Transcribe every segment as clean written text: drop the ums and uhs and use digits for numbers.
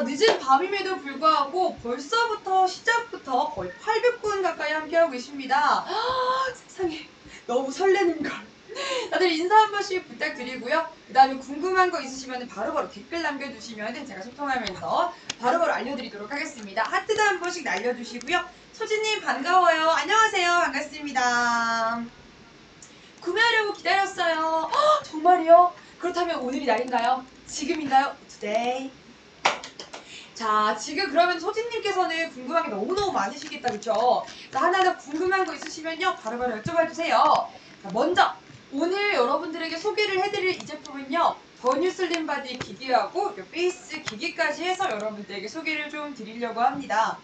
늦은 밤임에도 불구하고 벌써부터 시작부터 거의 800분 가까이 함께하고 계십니다. 세상에 너무 설레는걸. 다들 인사 한 번씩 부탁드리고요. 그 다음에 궁금한 거 있으시면 바로바로 댓글 남겨주시면 제가 소통하면서 바로바로 알려드리도록 하겠습니다. 하트도 한 번씩 날려주시고요. 소진님 반가워요. 안녕하세요. 반갑습니다. 구매하려고 기다렸어요. 정말이요? 그렇다면 오늘이 날인가요? 지금인가요? Today. 자, 지금 그러면 소진님께서는 궁금한 게 너무너무 많으시겠다, 그쵸? 자, 하나하나 궁금한 거 있으시면요, 바로바로 여쭤봐 주세요. 자, 먼저 오늘 여러분들에게 소개를 해드릴 이 제품은요, 더 뉴슬림 바디 기기하고 페이스 기기까지 해서 여러분들에게 소개를 좀 드리려고 합니다.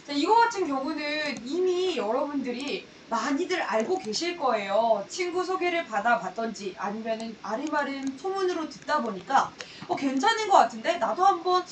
자, 이거 같은 경우는 이미 여러분들이 많이들 알고 계실 거예요. 친구 소개를 받아봤던지 아니면은 아름아름 소문으로 듣다 보니까 괜찮은 것 같은데 나도 한번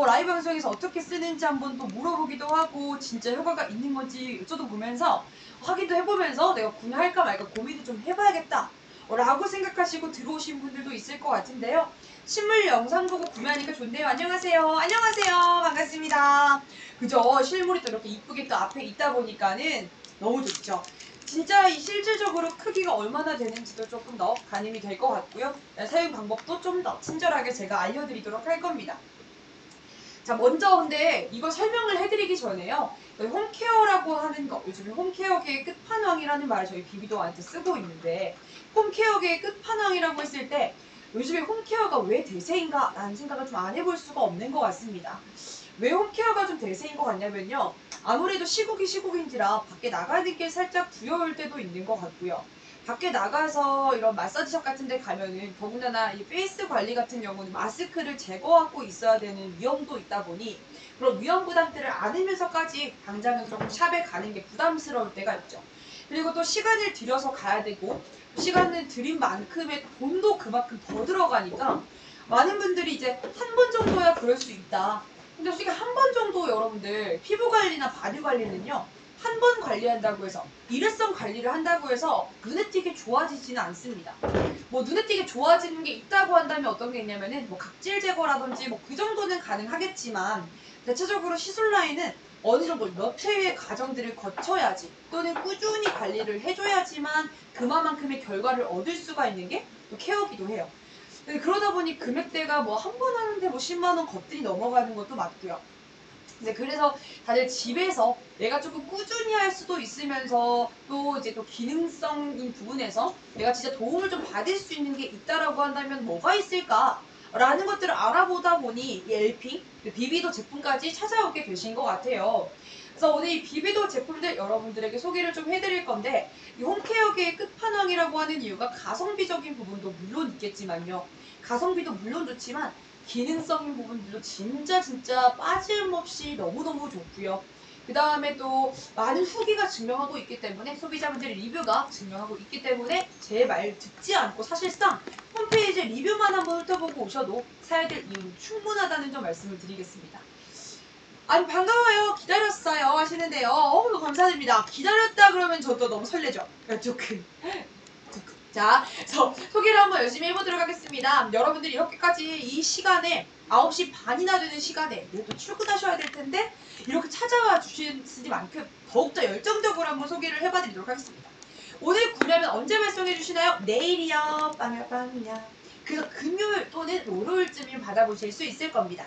라이브 방송에서 어떻게 쓰는지 한번 또 물어보기도 하고 진짜 효과가 있는 건지 여쭤보면서 확인도 해보면서 내가 구매할까 말까 고민을 좀 해봐야겠다 라고 생각하시고 들어오신 분들도 있을 것 같은데요. 실물 영상 보고 구매하니까 좋네요. 안녕하세요. 안녕하세요. 반갑습니다. 그죠? 실물이 또 이렇게 이쁘게 또 앞에 있다 보니까는 너무 좋죠. 진짜 이 실질적으로 크기가 얼마나 되는지도 조금 더 가늠이 될 것 같고요. 사용 방법도 좀 더 친절하게 제가 알려드리도록 할 겁니다. 자, 먼저 근데 이거 설명을 해드리기 전에요. 홈케어라고 하는 거, 요즘에 홈케어계의 끝판왕이라는 말을 저희 비비도한테 쓰고 있는데 홈케어계의 끝판왕이라고 했을 때 요즘에 홈케어가 왜 대세인가 라는 생각을 좀 안 해볼 수가 없는 것 같습니다. 왜 홈케어가 좀 대세인 것 같냐면요. 아무래도 시국인지라 밖에 나가는 게 살짝 두려울 때도 있는 것 같고요. 밖에 나가서 이런 마사지샵 같은 데 가면은 더군다나 이 페이스 관리 같은 경우는 마스크를 제거하고 있어야 되는 위험도 있다 보니 그런 위험 부담들을 안으면서까지 당장은 그런 샵에 가는 게 부담스러울 때가 있죠. 그리고 또 시간을 들여서 가야 되고 시간을 들인 만큼의 돈도 그만큼 더 들어가니까 많은 분들이 이제 한 번 정도야 그럴 수 있다. 근데 솔직히 한 번 정도 여러분들 피부 관리나 바디 관리는요. 한 번 관리한다고 해서 일회성 관리를 한다고 해서 눈에 띄게 좋아지지는 않습니다. 뭐 눈에 띄게 좋아지는 게 있다고 한다면 어떤 게 있냐면은 뭐 각질 제거라든지 뭐 그 정도는 가능하겠지만 대체적으로 시술 라인은 어느 정도 몇 회의 과정들을 거쳐야지 또는 꾸준히 관리를 해줘야지만 그만큼의 결과를 얻을 수가 있는 게 또 케어기도 해요. 그러다 보니 금액대가 뭐 한 번 하는데 뭐 10만 원 거뜬히 넘어가는 것도 맞고요. 이제 그래서 다들 집에서 내가 조금 꾸준히 할 수도 있으면서 또 이제 또 기능성인 부분에서 내가 진짜 도움을 좀 받을 수 있는 게 있다라고 한다면 뭐가 있을까? 라는 것들을 알아보다 보니 이 엘핑, 비비도 제품까지 찾아오게 되신 것 같아요. 그래서 오늘 이 비비도 제품들 여러분들에게 소개를 좀 해드릴 건데 이 홈케어계의 끝판왕이라고 하는 이유가 가성비적인 부분도 물론 있겠지만요. 가성비도 물론 좋지만 기능적인 부분들도 진짜 빠짐없이 너무너무 좋고요. 그 다음에 또 많은 후기가 증명하고 있기 때문에 소비자분들의 리뷰가 증명하고 있기 때문에 제 말 듣지 않고 사실상 홈페이지 리뷰만 한번 훑어보고 오셔도 사야 될 이유는 충분하다는 점 말씀을 드리겠습니다. 아니 반가워요. 기다렸어요 하시는데요. 너무 감사드립니다. 기다렸다 그러면 저도 너무 설레죠. 조금. 자, 그래서 소개를 한번 열심히 해보도록 하겠습니다. 여러분들이 이렇게까지 이 시간에 9시 반이나 되는 시간에 또 출근하셔야 될 텐데 이렇게 찾아와 주시니만큼 더욱더 열정적으로 한번 소개를 해봐드리도록 하겠습니다. 오늘 구매하면 언제 발송해 주시나요? 내일이요. 빵야. 그래서 금요일 또는 월요일쯤에 받아보실 수 있을 겁니다.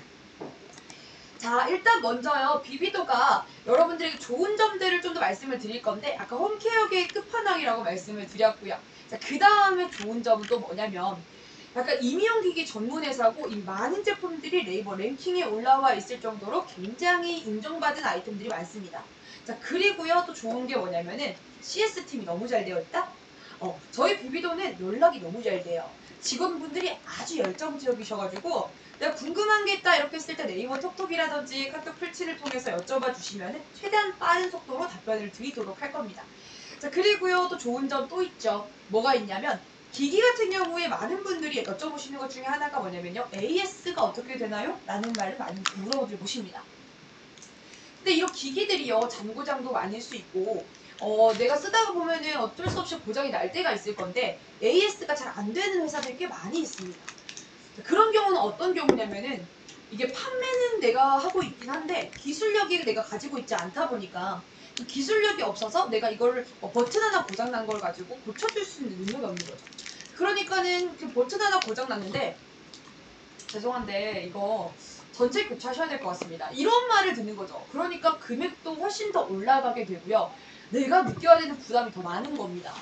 자, 일단 먼저요. 비비도가 여러분들에게 좋은 점들을 좀 더 말씀을 드릴 건데 아까 홈케어계의 끝판왕이라고 말씀을 드렸고요. 자, 그 다음에 좋은 점은 또 뭐냐면 약간 임용기기 전문 회사고 이 많은 제품들이 네이버 랭킹에 올라와 있을 정도로 굉장히 인정받은 아이템들이 많습니다. 자, 그리고요. 또 좋은 게 뭐냐면은 CS팀이 너무 잘 되어 있다? 저희 비비도는 연락이 너무 잘 돼요. 직원분들이 아주 열정적이셔가지고 내가 궁금한 게 있다 이렇게 했을 때 네이버 톡톡이라든지 카톡 풀치를 통해서 여쭤봐 주시면 최대한 빠른 속도로 답변을 드리도록 할 겁니다. 자, 그리고요 또 좋은 점 또 있죠. 뭐가 있냐면 기기 같은 경우에 많은 분들이 여쭤보시는 것 중에 하나가 뭐냐면요. AS가 어떻게 되나요? 라는 말을 많이 물어보십니다. 근데 이런 기기들이요 잔고장도 많을 수 있고 내가 쓰다가 보면은 어쩔 수 없이 고장이 날 때가 있을 건데 AS가 잘 안 되는 회사들이 꽤 많이 있습니다. 그런 경우는 어떤 경우냐면은 이게 판매는 내가 하고 있긴 한데 기술력이 내가 가지고 있지 않다 보니까 그 기술력이 없어서 내가 이걸 버튼 하나 고장난 걸 가지고 고쳐줄 수 있는 능력이 없는 거죠. 그러니까는 그 버튼 하나 고장났는데 죄송한데 이거 전체 교체하셔야 될 것 같습니다. 이런 말을 듣는 거죠. 그러니까 금액도 훨씬 더 올라가게 되고요. 내가 느껴야 되는 부담이 더 많은 겁니다.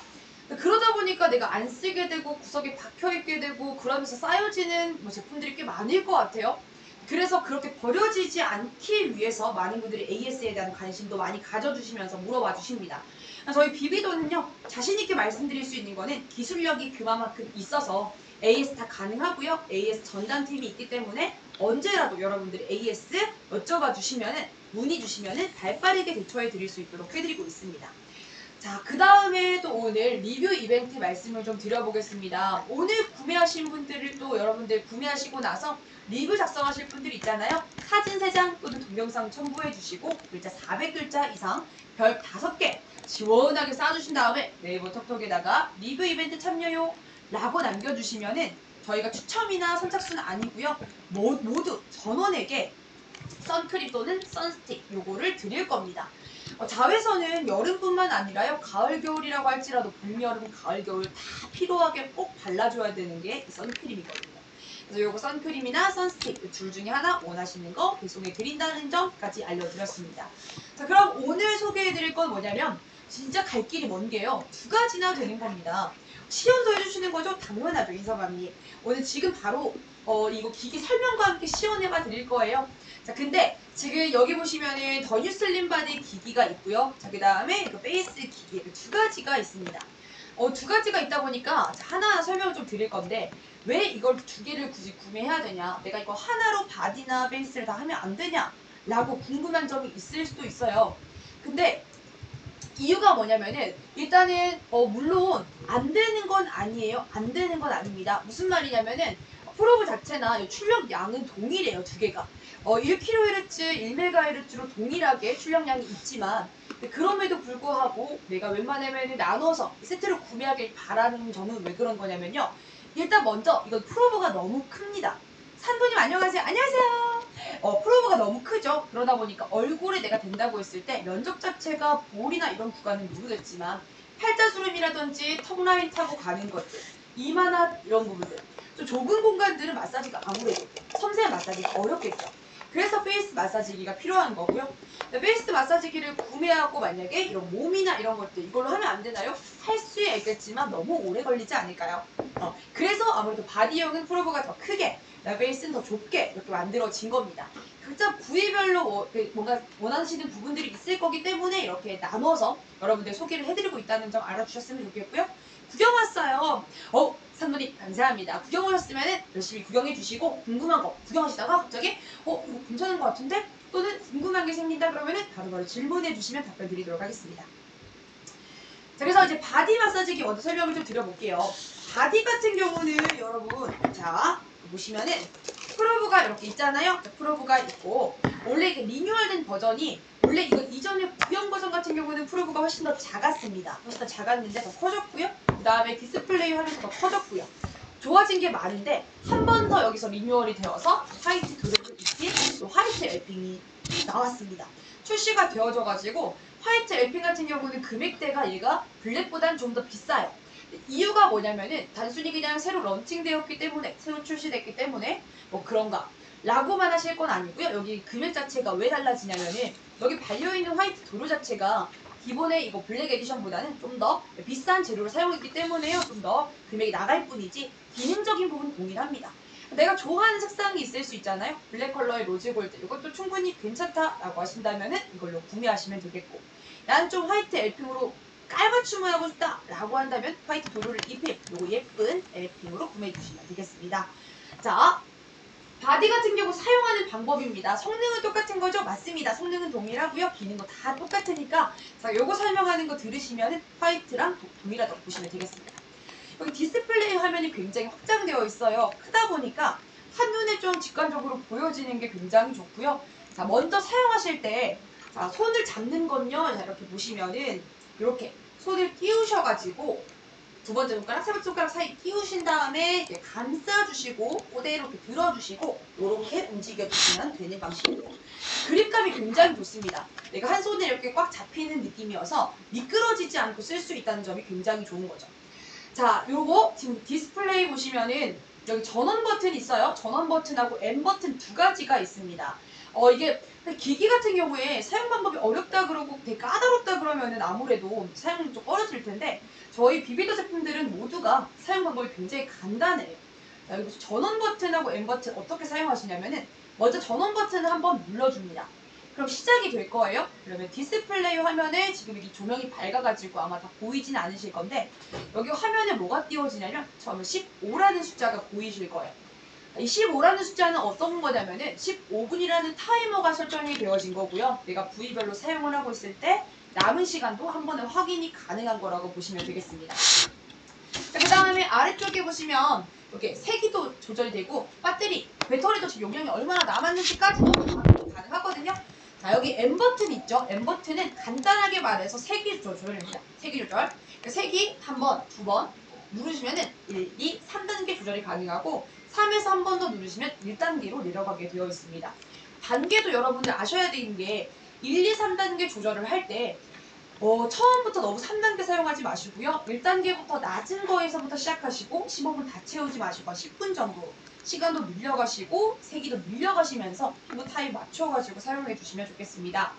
그러다 보니까 내가 안 쓰게 되고 구석에 박혀있게 되고 그러면서 쌓여지는 제품들이 꽤 많을 것 같아요. 그래서 그렇게 버려지지 않기 위해서 많은 분들이 AS에 대한 관심도 많이 가져주시면서 물어봐 주십니다. 저희 비비도는요, 자신있게 말씀드릴 수 있는 거는 기술력이 그만큼 있어서 AS 다 가능하고요. AS 전담팀이 있기 때문에 언제라도 여러분들이 AS 여쭤봐 주시면은, 문의 주시면은 발빠르게 대처해 드릴 수 있도록 해드리고 있습니다. 자, 그 다음에 또 오늘 리뷰 이벤트 말씀을 좀 드려보겠습니다. 오늘 구매하신 분들을 또 여러분들 구매하시고 나서 리뷰 작성하실 분들 있잖아요. 사진 3장 또는 동영상 첨부해 주시고 글자 400글자 이상 별 5개 시원하게 쌓아주신 다음에 네이버 톡톡에다가 리뷰 이벤트 참여요 라고 남겨주시면은 저희가 추첨이나 선착순은 아니고요. 모두 전원에게 선크림 또는 선스틱 요거를 드릴 겁니다. 자외선은 여름뿐만 아니라요. 가을, 겨울이라고 할지라도 봄, 여름, 가을, 겨울 다 필요하게 꼭 발라줘야 되는 게 이 선크림이거든요. 그래서 요거 선크림이나 선스틱 둘 중에 하나 원하시는 거 배송해 드린다는 점까지 알려드렸습니다. 자, 그럼 오늘 소개해 드릴 건 뭐냐면 진짜 갈 길이 먼 게요. 2가지나 되는 겁니다. 시연도 해주시는 거죠? 당연하죠, 인사방님. 오늘 지금 바로 이거 기기 설명과 함께 시연해봐 드릴 거예요. 자, 근데 지금 여기 보시면은 더 뉴 슬림 바디 기기가 있고요. 자, 그 다음에 페이스 기기 2가지가 있습니다. 2가지가 있다 보니까 하나하나 설명을 좀 드릴 건데 왜 이걸 2개를 굳이 구매해야 되냐, 내가 이거 하나로 바디나 베이스를 다 하면 안 되냐 라고 궁금한 점이 있을 수도 있어요. 근데 이유가 뭐냐면은 일단은 물론 안 되는 건 아니에요. 안 되는 건 아닙니다. 무슨 말이냐면은 프로브 자체나 출력량은 동일해요. 2개가 1kHz, 1MHz로 동일하게 출력량이 있지만 그럼에도 불구하고 내가 웬만하면 나눠서 세트로 구매하길 바라는 점은 왜 그런 거냐면요. 일단 먼저 이건 프로브가 너무 큽니다. 산도님 안녕하세요. 안녕하세요. 프로브가 너무 크죠. 그러다 보니까 얼굴에 내가 된다고 했을 때 면적 자체가 볼이나 이런 구간은 모르겠지만 팔자주름이라든지 턱 라인 타고 가는 것들, 이마나 이런 부분들, 좀 좁은 공간들은 마사지가 아무래도 섬세한 마사지가 어렵겠죠. 그래서 페이스 마사지기가 필요한 거고요. 페이스 마사지기를 구매하고 만약에 이런 몸이나 이런 것들 이걸로 하면 안 되나요? 할 수 있겠지만 너무 오래 걸리지 않을까요? 그래서 아무래도 바디형은 프로브가 더 크게, 베이스는 더 좁게 이렇게 만들어진 겁니다. 각자 부위별로 뭔가 원하시는 부분들이 있을 거기 때문에 이렇게 나눠서 여러분들 소개를 해드리고 있다는 점 알아주셨으면 좋겠고요. 구경 왔어요. 산모님 감사합니다. 구경 오셨으면 열심히 구경해 주시고 궁금한 거 구경하시다가 갑자기 이거 괜찮은 것 같은데? 또는 궁금한 게 생긴다 그러면은 바로바로 질문해 주시면 답변 드리도록 하겠습니다. 자, 그래서 이제 바디 마사지기 먼저 설명을 좀 드려볼게요. 바디 같은 경우는 여러분, 자 보시면은 프로브가 이렇게 있잖아요. 프로브가 있고 원래 이게 리뉴얼된 버전이, 원래 이거 이전에 구형 버전 같은 경우는 프로브가 훨씬 더 작았습니다. 훨씬 더 작았는데 더 커졌고요. 그 다음에 디스플레이 화면도 더 커졌고요. 좋아진 게 많은데 한 번 더 여기서 리뉴얼이 되어서 화이트 도료를 입힌 또 화이트 엘핑이 나왔습니다. 출시가 되어져가지고 화이트 엘핑 같은 경우는 금액대가 얘가 블랙보단 좀 더 비싸요. 이유가 뭐냐면은 단순히 그냥 새로 런칭되었기 때문에, 새로 출시됐기 때문에 뭐 그런가 라고만 하실 건 아니고요. 여기 금액 자체가 왜 달라지냐면은 여기 발려있는 화이트 도료 자체가 기본의 이거 블랙 에디션보다는 좀 더 비싼 재료를 사용했기 때문에요. 좀 더 금액이 나갈 뿐이지 기능적인 부분은 동일합니다. 내가 좋아하는 색상이 있을 수 있잖아요. 블랙 컬러의 로즈 골드 이것도 충분히 괜찮다라고 하신다면은 이걸로 구매하시면 되겠고, 난 좀 화이트 엘핑으로 깔맞춤을 하고 싶다 라고 한다면 화이트 도료를 입힌 요거 예쁜 엘핑으로 구매해 주시면 되겠습니다. 자, 바디 같은 경우 사용하는 방법입니다. 성능은 똑같은 거죠? 맞습니다. 성능은 동일하고요. 기능도 다 똑같으니까 자, 요거 설명하는 거 들으시면 화이트랑 동일하다고 보시면 되겠습니다. 여기 디스플레이 화면이 굉장히 확장되어 있어요. 크다 보니까 한눈에 좀 직관적으로 보여지는 게 굉장히 좋고요. 자, 먼저 사용하실 때 자, 손을 잡는 건요. 자, 이렇게 보시면은 이렇게 손을 띄우셔가지고 두 번째 손가락, 세 번째 손가락 사이 끼우신 다음에 이렇게 감싸주시고 그대로 이렇게 들어주시고 이렇게 움직여주시면 되는 방식으로 그립감이 굉장히 좋습니다. 내가 한 손에 이렇게 꽉 잡히는 느낌이어서 미끄러지지 않고 쓸 수 있다는 점이 굉장히 좋은 거죠. 자, 요거 지금 디스플레이 보시면은 여기 전원 버튼 있어요. 전원 버튼하고 M 버튼 두 가지가 있습니다. 이게 기기 같은 경우에 사용 방법이 어렵다 그러고 되게 까다롭다 그러면은 아무래도 사용이 좀 꺼려질 텐데 저희 비비더 제품들은 모두가 사용 방법이 굉장히 간단해요. 자, 여기서 전원 버튼하고 M 버튼 어떻게 사용하시냐면은 먼저 전원 버튼을 한번 눌러줍니다. 그럼 시작이 될 거예요. 그러면 디스플레이 화면에 지금 이 조명이 밝아가지고 아마 다 보이진 않으실 건데 여기 화면에 뭐가 띄워지냐면 처음에 15라는 숫자가 보이실 거예요. 이 15라는 숫자는 어떤 거냐면은 15분이라는 타이머가 설정이 되어진 거고요. 내가 부위별로 사용을 하고 있을 때 남은 시간도 한 번에 확인이 가능한 거라고 보시면 되겠습니다. 그 다음에 아래쪽에 보시면 이렇게 세기도 조절이 되고 배터리도 지금 용량이 얼마나 남았는지까지도 가능하거든요. 자, 여기 M 버튼 있죠? M 버튼은 간단하게 말해서 세기 조절입니다. 세기 조절. 세기 한 번, 두 번 누르시면은 1, 2, 3단계 조절이 가능하고 3에서 한 번 더 누르시면 1단계로 내려가게 되어 있습니다. 단계도 여러분들 아셔야 되는 게 1, 2, 3단계 조절을 할 때 처음부터 너무 3단계 사용하지 마시고요. 1단계부터 낮은 거에서부터 시작하시고 15분 다 채우지 마시고 10분 정도 시간도 늘려가시고 세기도 늘려가시면서 피부 타입 맞춰가지고 사용해 주시면 좋겠습니다.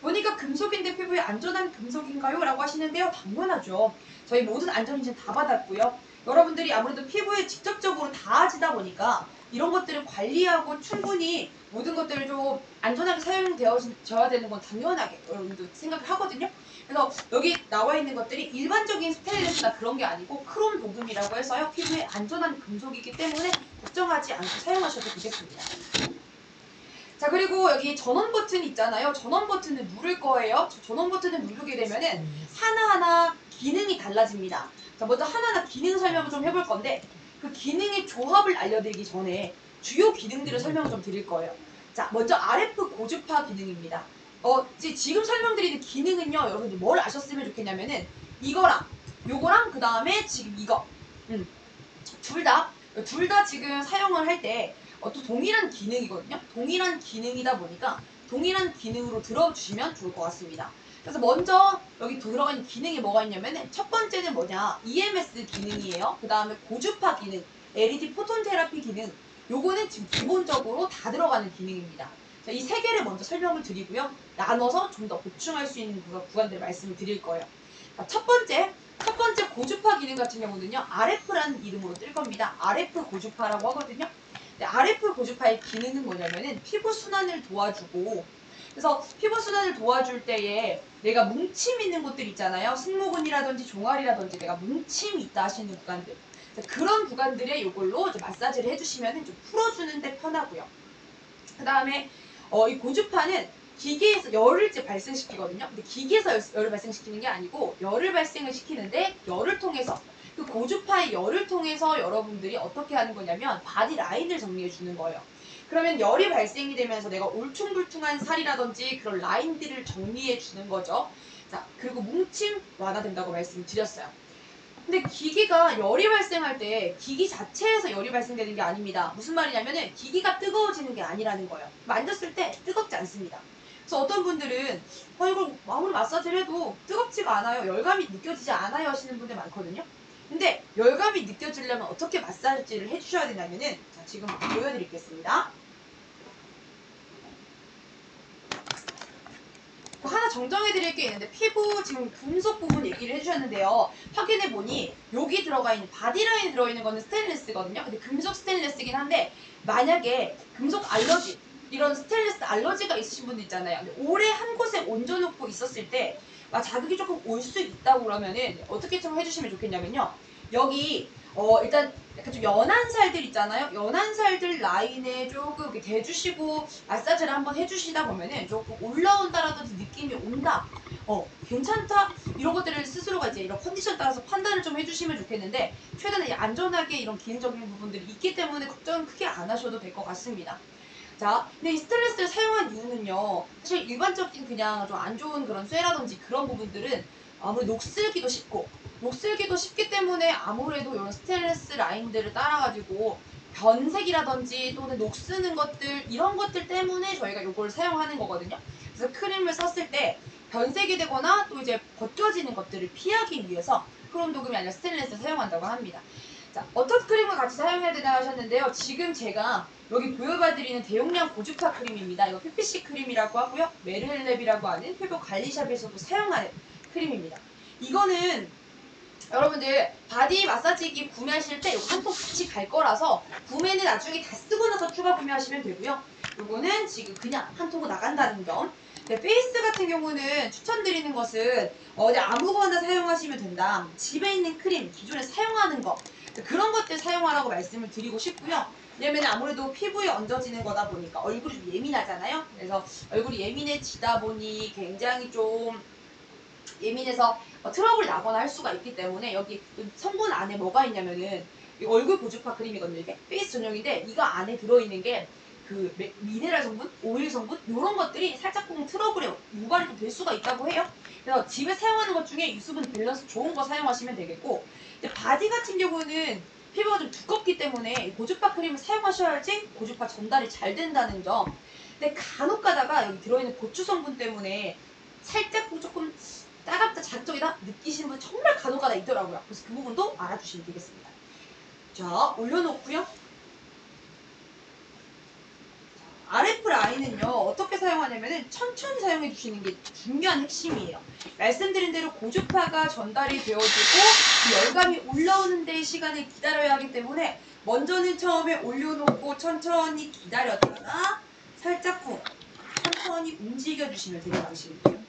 보니까 금속인데 피부에 안전한 금속인가요? 라고 하시는데요. 당연하죠. 저희 모든 안전인증 다 받았고요. 여러분들이 아무래도 피부에 직접적으로 닿아지다 보니까 이런 것들을 관리하고 충분히 모든 것들을 좀 안전하게 사용되어져야 되는 건 당연하게 여러분도 생각을 하거든요. 그래서 여기 나와 있는 것들이 일반적인 스테인리스나 그런 게 아니고 크롬 도금이라고 해서요. 피부에 안전한 금속이기 때문에 걱정하지 않고 사용하셔도 되겠습니다. 자, 그리고 여기 전원 버튼 있잖아요. 전원 버튼을 누를 거예요. 전원 버튼을 누르게 되면은 하나하나 기능이 달라집니다. 자, 먼저 하나하나 기능 설명을 좀 해볼 건데 그 기능의 조합을 알려드리기 전에 주요 기능들을 설명을 좀 드릴 거예요. 자, 먼저 RF 고주파 기능입니다. 지금 설명드리는 기능은요, 여러분들 뭘 아셨으면 좋겠냐면은 이거랑 요거랑 그 다음에 지금 이거 둘 다 지금 사용을 할 때 또 동일한 기능이거든요. 동일한 기능이다 보니까 동일한 기능으로 들어주시면 좋을 것 같습니다. 그래서 먼저 여기 들어가 있는 기능이 뭐가 있냐면은 첫 번째는 뭐냐, EMS 기능이에요. 그 다음에 고주파 기능, LED 포톤 테라피 기능, 요거는 지금 기본적으로 다 들어가는 기능입니다. 자, 이 세 개를 먼저 설명을 드리고요. 나눠서 좀 더 보충할 수 있는 구간들을 말씀을 드릴 거예요. 자, 첫 번째 고주파 기능 같은 경우는요, RF라는 이름으로 뜰 겁니다. RF 고주파라고 하거든요. RF 고주파의 기능은 뭐냐면은 피부 순환을 도와주고, 그래서 피부 순환을 도와줄 때에 내가 뭉침 있는 곳들 있잖아요. 승모근이라든지 종아리라든지 내가 뭉침이 있다 하시는 구간들, 그런 구간들에 이걸로 마사지를 해주시면 좀 풀어주는데 편하고요. 그 다음에 이 고주파는 기계에서 열을 발생시키거든요. 근데 기계에서 열을 발생시키는 게 아니고 열을 발생을 시키는데 열을 통해서 그 고주파의 열을 통해서 여러분들이 어떻게 하는 거냐면 바디 라인을 정리해 주는 거예요. 그러면 열이 발생이 되면서 내가 울퉁불퉁한 살이라든지 그런 라인들을 정리해 주는 거죠. 자, 그리고 뭉침 완화된다고 말씀드렸어요. 근데 기기가 열이 발생할 때 기기 자체에서 열이 발생되는 게 아닙니다. 무슨 말이냐면은 기기가 뜨거워지는 게 아니라는 거예요. 만졌을 때 뜨겁지 않습니다. 그래서 어떤 분들은 이걸 아무리 마사지를 해도 뜨겁지가 않아요, 열감이 느껴지지 않아요 하시는 분들 많거든요. 근데 열감이 느껴지려면 어떻게 마사지를 해주셔야 되냐면은, 자, 지금 보여드리겠습니다. 하나 정정해드릴 게 있는데, 피부 지금 금속 부분 얘기를 해주셨는데요. 확인해보니 여기 들어가 있는 바디라인에 들어있는 거는 스테인리스거든요. 근데 금속 스테인리스긴 한데 만약에 금속 알러지, 이런 스테인리스 알러지가 있으신 분들 있잖아요. 근데 오래 한 곳에 얹어놓고 있었을 때 자극이 조금 올 수 있다고 그러면은 어떻게 좀 해주시면 좋겠냐면요. 여기 일단 약간 좀 연한 살들 있잖아요. 연한 살들 라인에 조금 이렇게 대주시고 마사지를 한번 해주시다 보면은 조금 올라온다라든지 느낌이 온다, 괜찮다, 이런 것들을 스스로가 이제 이런 컨디션 따라서 판단을 좀 해주시면 좋겠는데, 최대한 안전하게 이런 기능적인 부분들이 있기 때문에 걱정은 크게 안 하셔도 될 것 같습니다. 자, 근데 이 스테인리스를 사용한 이유는요, 사실 일반적인 그냥 좀 안 좋은 그런 쇠라든지 그런 부분들은 아무래도 녹슬기도 쉽고 녹슬기도 쉽기 때문에 아무래도 이런 스테인리스 라인들을 따라가지고 변색이라든지 또는 녹쓰는 것들 이런 것들 때문에 저희가 이걸 사용하는 거거든요. 그래서 크림을 썼을 때 변색이 되거나 또 이제 벗겨지는 것들을 피하기 위해서 크롬 도금이 아니라 스테인리스를 사용한다고 합니다. 자, 어떤 크림을 같이 사용해야 되나 하셨는데요. 지금 제가 여기 보여봐드리는 대용량 고주파 크림입니다. 이거 PPC 크림이라고 하고요. 메르헬랩이라고 하는 피부 관리샵에서도 사용하는 크림입니다. 이거는 여러분들 바디 마사지기 구매하실 때 이거 한 통 같이 갈 거라서 구매는 나중에 다 쓰고 나서 추가 구매하시면 되고요. 이거는 지금 그냥 한 통으로 나간다는 점. 네, 페이스 같은 경우는 추천드리는 것은 아무거나 사용하시면 된다. 집에 있는 크림, 기존에 사용하는 거 그런 것들 사용하라고 말씀을 드리고 싶고요. 왜냐면 아무래도 피부에 얹어지는 거다 보니까 얼굴이 좀 예민하잖아요. 그래서 얼굴이 예민해지다 보니 굉장히 좀 예민해서 트러블 나거나 할 수가 있기 때문에 여기 성분 안에 뭐가 있냐면은 얼굴 고주파 크림이거든요. 이게 페이스 전용인데 이거 안에 들어있는 게 그 미네랄 성분, 오일 성분 이런 것들이 살짝 보면 트러블에 유발이 좀 될 수가 있다고 해요. 그래서 집에 사용하는 것 중에 유수분 밸런스 좋은 거 사용하시면 되겠고 바디 같은 경우는 피부가 좀 두껍기 때문에 고주파 크림을 사용하셔야지 고주파 전달이 잘 된다는 점. 근데 간혹 가다가 여기 들어있는 고추 성분 때문에 살짝 조금 따갑다 자극적이다 느끼시는 분 정말 간혹 가다 있더라고요. 그래서 그 부분도 알아주시면 되겠습니다. 자, 올려놓고요. RF 라인은요 어떻게 사용하냐면은 천천히 사용해 주시는 게 중요한 핵심이에요. 말씀드린 대로 고주파가 전달이 되어지고 열감이 올라오는 데의 시간을 기다려야 하기 때문에 먼저는 처음에 올려놓고 천천히 기다렸다가 살짝 후 천천히 움직여 주시면 되는 방식이에요.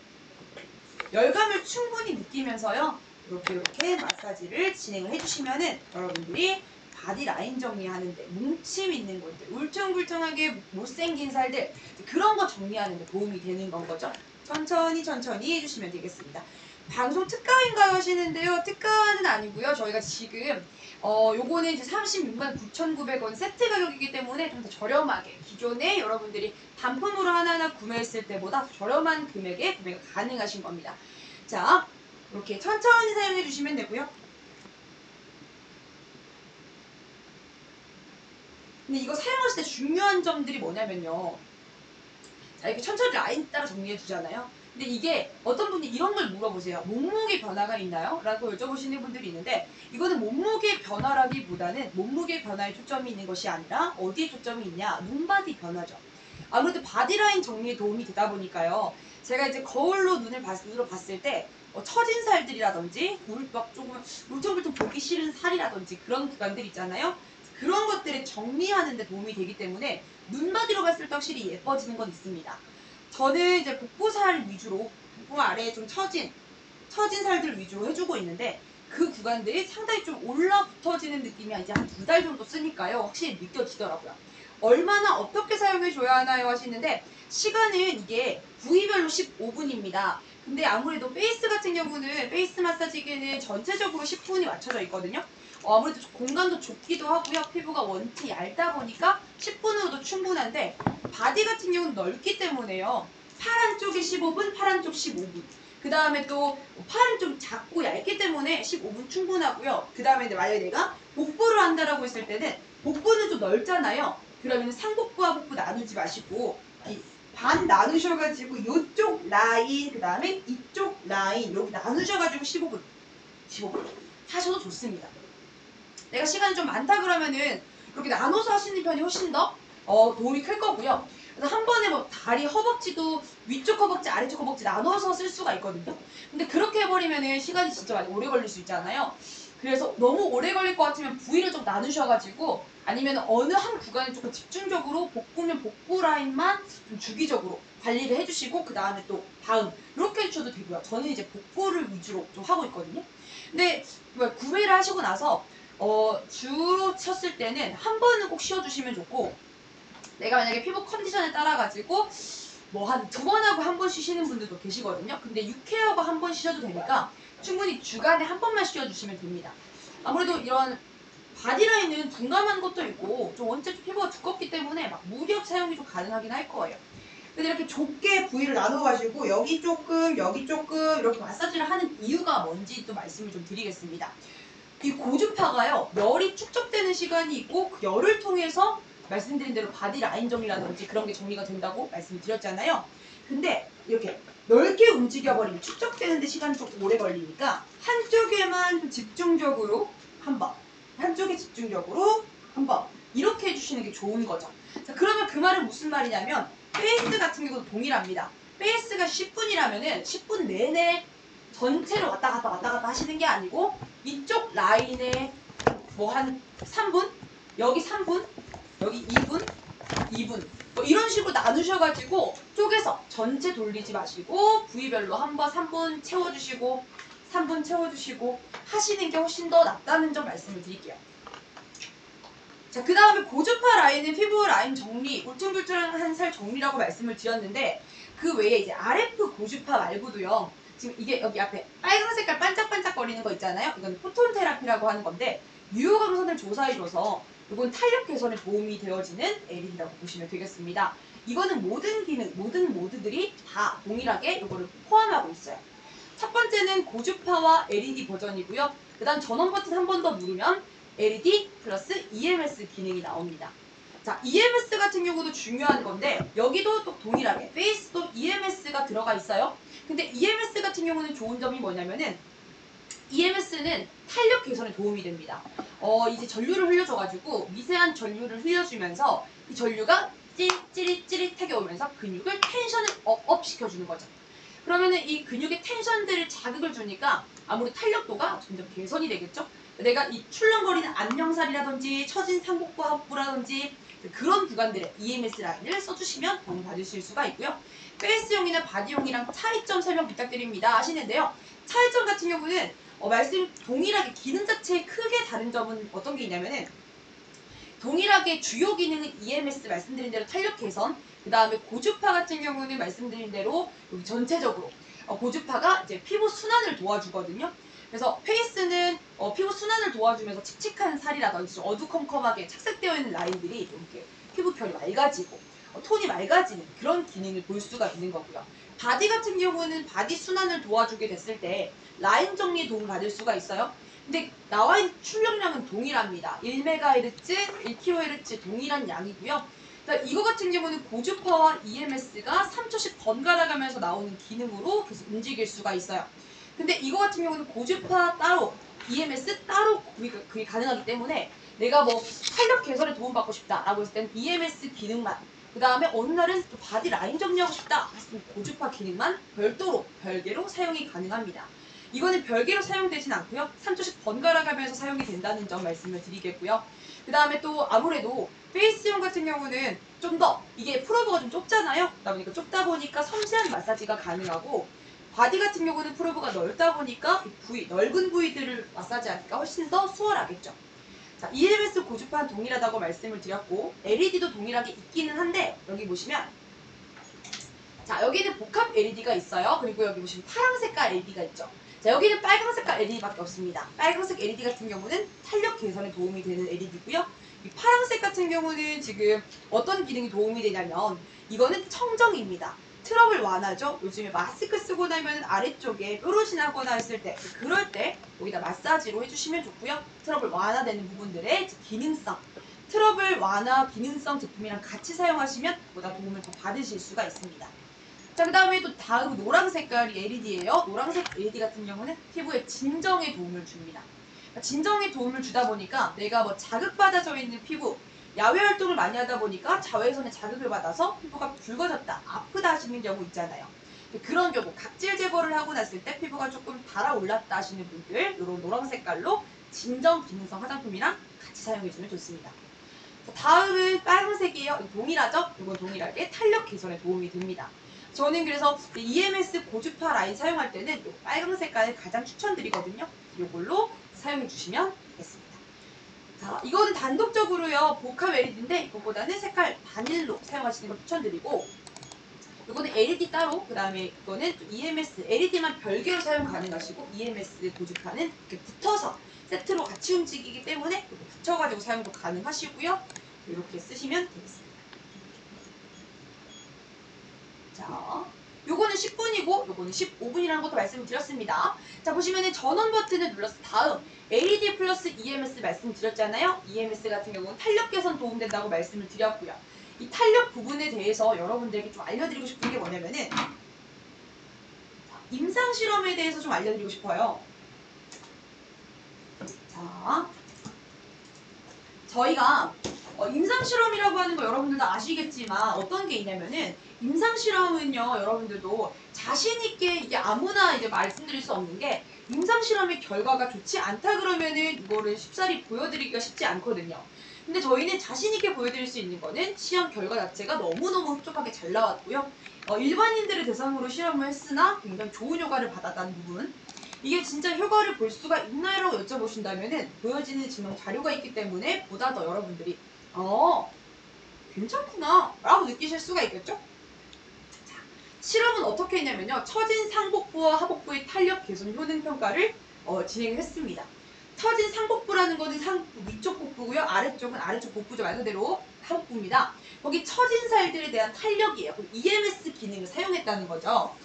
열감을 충분히 느끼면서요 이렇게 마사지를 진행을 해주시면은 여러분들이 바디 라인 정리하는데 뭉침 있는 곳들 울퉁불퉁하게 못생긴 살들 그런 거 정리하는 데 도움이 되는 건 거죠. 천천히 해주시면 되겠습니다. 방송 특가인가요 하시는데요. 특가는 아니고요. 저희가 지금 요거는 이제 36만 9,900원 세트 가격이기 때문에 좀 더 저렴하게 기존에 여러분들이 단품으로 하나하나 구매했을 때보다 저렴한 금액에 구매가 가능하신 겁니다. 자, 이렇게 천천히 사용해 주시면 되고요. 근데 이거 사용하실 때 중요한 점들이 뭐냐면요. 자, 이렇게 천천히 라인 따라 정리해 주잖아요. 근데 이게 어떤 분이 이런 걸 물어보세요. 몸무게 변화가 있나요? 라고 여쭤보시는 분들이 있는데 이거는 몸무게 변화라기보다는 몸무게 변화에 초점이 있는 것이 아니라 어디에 초점이 있냐? 눈바디 변화죠. 아무래도 바디라인 정리에 도움이 되다 보니까요. 제가 이제 거울로 눈으로 봤을 때 처진 살들이라든지 막 조금 울퉁불퉁 보기 싫은 살이라든지 그런 구간들 있잖아요. 그런 것들을 정리하는 데 도움이 되기 때문에 눈바디로 봤을 때 확실히 예뻐지는 건 있습니다. 저는 이제 복부살 위주로 복부 아래에 좀 처진 살들 위주로 해주고 있는데 그 구간들이 상당히 좀 올라붙어지는 느낌이 이제 한 2달 정도 쓰니까요. 확실히 느껴지더라고요. 얼마나 어떻게 사용해줘야 하나요 하시는데 시간은 이게 부위별로 15분입니다. 근데 아무래도 페이스 같은 경우는 페이스 마사지기는 전체적으로 10분이 맞춰져 있거든요. 아무래도 공간도 좁기도 하고요. 피부가 원체 얇다 보니까 10분으로도 충분한데 바디 같은 경우는 넓기 때문에요. 팔 한쪽이 15분, 팔 한쪽 15분. 그 다음에 또 팔은 좀 작고 얇기 때문에 15분 충분하고요. 그 다음에 만약에 내가 복부를 한다라고 했을 때는 복부는 좀 넓잖아요. 그러면 상복부와 복부 나누지 마시고 반 나누셔가지고 이쪽 라인 그 다음에 이쪽 라인 여기 나누셔가지고 15분 하셔도 좋습니다. 내가 시간이 좀 많다 그러면은 이렇게 나눠서 하시는 편이 훨씬 더 도움이 클 거고요. 그래서 한 번에 뭐 다리 허벅지도 위쪽 허벅지 아래쪽 허벅지 나눠서 쓸 수가 있거든요. 근데 그렇게 해버리면은 시간이 진짜 많이 오래 걸릴 수 있잖아요. 그래서 너무 오래 걸릴 것 같으면 부위를 좀 나누셔가지고 아니면 어느 한 구간에 조금 집중적으로 복부면 복부 라인만 좀 주기적으로 관리를 해주시고 그 다음에 또 다음 이렇게 해주셔도 되고요. 저는 이제 복부를 위주로 좀 하고 있거든요. 근데 구매를 하시고 나서 주로 쳤을 때는 한 번은 꼭 쉬어주시면 좋고 내가 만약에 피부 컨디션에 따라가지고 뭐 한 2번 하고 한 번 쉬시는 분들도 계시거든요. 근데 6회하고 한 번 쉬셔도 되니까 충분히 주간에 한 번만 쉬어주시면 됩니다. 아무래도 이런 바디라인은 둔감한 것도 있고 좀 원체 피부가 두껍기 때문에 막 무리업 사용이 좀 가능하긴 할 거예요. 근데 이렇게 좁게 부위를 나눠가지고 여기 조금 이렇게 마사지를 하는 이유가 뭔지 또 말씀을 좀 드리겠습니다. 이 고주파가요, 열이 축적되는 시간이 있고 그 열을 통해서 말씀드린 대로 바디 라인 정리라든지 그런 게 정리가 된다고 말씀드렸잖아요. 근데 이렇게 넓게 움직여버리면 축적되는데 시간이 조금 오래 걸리니까 한쪽에만 집중적으로 한번, 한쪽에 집중적으로 한번 이렇게 해주시는 게 좋은 거죠. 자, 그러면 그 말은 무슨 말이냐면 페이스 같은 경우도 동일합니다. 페이스가 10분이라면은 10분 내내 전체로 왔다 갔다 하시는 게 아니고 이쪽 라인에 뭐 한 3분, 여기 3분, 여기 2분, 2분 뭐 이런 식으로 나누셔가지고 쪼개서 전체 돌리지 마시고 부위별로 한번 3분 채워주시고 3분 채워주시고 하시는 게 훨씬 더 낫다는 점 말씀을 드릴게요. 자, 그 다음에 고주파 라인은 피부 라인 정리, 울퉁불퉁한 살 정리라고 말씀을 드렸는데 그 외에 이제 RF 고주파 말고도요. 지금 이게 여기 앞에 빨간 색깔 반짝반짝거리는 거 있잖아요. 이건 포톤 테라피라고 하는 건데 유효광선을 조사해줘서 이건 탄력 개선에 도움이 되어지는 LED라고 보시면 되겠습니다. 이거는 모든 기능, 모든 모드들이 다 동일하게 이거를 포함하고 있어요. 첫 번째는 고주파와 LED 버전이고요. 그 다음 전원 버튼 한 번 더 누르면 LED 플러스 EMS 기능이 나옵니다. 자, EMS 같은 경우도 중요한 건데 여기도 또 동일하게 페이스도 EMS가 들어가 있어요. 근데 EMS 같은 경우는 좋은 점이 뭐냐면은 EMS는 탄력 개선에 도움이 됩니다. 이제 전류를 흘려줘가지고 미세한 전류를 흘려주면서 이 전류가 찌릿찌릿하게 오면서 근육을 텐션을 업 시켜주는 거죠. 그러면은 이 근육의 텐션들을 자극을 주니까 아무래도 탄력도가 점점 개선이 되겠죠. 내가 이 출렁거리는 안녕살이라든지 처진 상복부라든지 그런 구간들에 EMS 라인을 써주시면 도움 받으실 수가 있고요. 페이스용이나 바디용이랑 차이점 설명 부탁드립니다 하시는데요. 차이점 같은 경우는 말씀 동일하게 기능 자체의 크게 다른 점은 어떤 게 있냐면은 동일하게 주요 기능은 EMS 말씀드린 대로 탄력 개선, 그 다음에 고주파 같은 경우는 말씀드린 대로 여기 전체적으로 고주파가 이제 피부 순환을 도와주거든요. 그래서 페이스는 피부 순환을 도와주면서 칙칙한 살이라든지 어두컴컴하게 착색되어 있는 라인들이 이렇게 피부 결이 맑아지고 톤이 맑아지는 그런 기능을 볼 수가 있는 거고요. 바디 같은 경우는 바디 순환을 도와주게 됐을 때 라인 정리에 도움을 받을 수가 있어요. 근데 나와 있는 출력량은 동일합니다. 1MHz, 1kHz 동일한 양이고요. 그러니까 이거 같은 경우는 고주파와 EMS가 3초씩 번갈아 가면서 나오는 기능으로 계속 움직일 수가 있어요. 근데 이거 같은 경우는 고주파 따로, EMS 따로 구입이 가능하기 때문에 내가 뭐 탄력 개선에 도움받고 싶다라고 했을 때는 EMS 기능만, 그 다음에 어느 날은 또 바디 라인 정리하고 싶다 했으면 고주파 기능만 별개로 사용이 가능합니다. 이거는 별개로 사용되진 않고요. 3초씩 번갈아 가면서 사용이 된다는 점 말씀을 드리겠고요. 그 다음에 또 아무래도 페이스용 같은 경우는 좀 더 이게 프로브가 좀 좁잖아요. 그러다 보니까 좁다 보니까 섬세한 마사지가 가능하고 바디 같은 경우는 프로브가 넓다 보니까 넓은 부위들을 마사지하니까 훨씬 더 수월하겠죠. 자, EMS 고주파는 동일하다고 말씀을 드렸고 LED도 동일하게 있기는 한데 여기 보시면 자, 여기는 복합 LED가 있어요. 그리고 여기 보시면 파란 색깔 LED가 있죠. 자, 여기는 빨간 색깔 LED밖에 없습니다. 빨간색 LED 같은 경우는 탄력 개선에 도움이 되는 LED고요. 이 파란색 같은 경우는 지금 어떤 기능이 도움이 되냐면 이거는 청정입니다. 트러블 완화죠. 요즘에 마스크 쓰고 나면 아래쪽에 뾰루지 나거나 했을 때 그럴 때 여기다 마사지로 해주시면 좋고요. 트러블 완화되는 부분들의 기능성, 트러블 완화 기능성 제품이랑 같이 사용하시면 보다 도움을 더 받으실 수가 있습니다. 자, 그 다음에 또 다음 노랑 색깔이 LED예요. 노란색 LED 같은 경우는 피부에 진정에 도움을 줍니다. 진정에 도움을 주다 보니까 내가 뭐 자극받아져 있는 피부, 야외 활동을 많이 하다 보니까 자외선에 자극을 받아서 피부가 붉어졌다, 아프다 하시는 경우 있잖아요. 그런 경우 각질 제거를 하고 났을 때 피부가 조금 달아올랐다 하시는 분들 이런 노란 색깔로 진정 기능성 화장품이랑 같이 사용해주면 좋습니다. 다음은 빨간색이에요. 동일하죠? 이건 동일하게 탄력 개선에 도움이 됩니다. 저는 그래서 EMS 고주파 라인 사용할 때는 이 빨간 색깔을 가장 추천드리거든요. 이걸로 사용해 주시면 되겠습니다. 자, 이거는 단독적으로요. 복합 LED인데 이거보다는 색깔 단일로 사용하시는 걸 추천드리고 이거는 LED 따로, 그 다음에 이거는 또 EMS, LED만 별개로 사용 가능하시고 EMS 고주파는 이렇게 붙어서 세트로 같이 움직이기 때문에 이렇게 붙여가지고 사용도 가능하시고요. 이렇게 쓰시면 되겠습니다. 자, 요거는 10분이고 요거는 15분이라는 것도 말씀을 드렸습니다. 자, 보시면은 전원 버튼을 눌러서 다음 LED 플러스 EMS 말씀드렸잖아요. EMS 같은 경우는 탄력 개선 도움된다고 말씀을 드렸고요. 이 탄력 부분에 대해서 여러분들에게 좀 알려드리고 싶은 게 뭐냐면은 임상 실험에 대해서 좀 알려드리고 싶어요. 자, 저희가 임상 실험이라고 하는 거 여러분들도 아시겠지만 어떤 게 있냐면은 임상 실험은요, 여러분들도 자신 있게 이게 아무나 이제 말씀드릴 수 없는 게 임상 실험의 결과가 좋지 않다 그러면은 이거를 쉽사리 보여드리기가 쉽지 않거든요. 근데 저희는 자신 있게 보여드릴 수 있는 거는 시험 결과 자체가 너무너무 흡족하게 잘 나왔고요. 일반인들을 대상으로 실험을 했으나 굉장히 좋은 효과를 받았다는 부분. 이게 진짜 효과를 볼 수가 있나요? 라고 여쭤보신다면은 보여지는 증명 자료가 있기 때문에 보다 더 여러분들이 괜찮구나 라고 느끼실 수가 있겠죠? 자, 실험은 어떻게 했냐면요. 처진 상복부와 하복부의 탄력 개선 효능 평가를 진행했습니다. 처진 상복부라는 거는 위쪽 복부고요. 아래쪽은 아래쪽 복부죠. 말 그대로 하복부입니다. 거기 처진 살들에 대한 탄력이에요. EMS 기능을 사용했다는 거죠.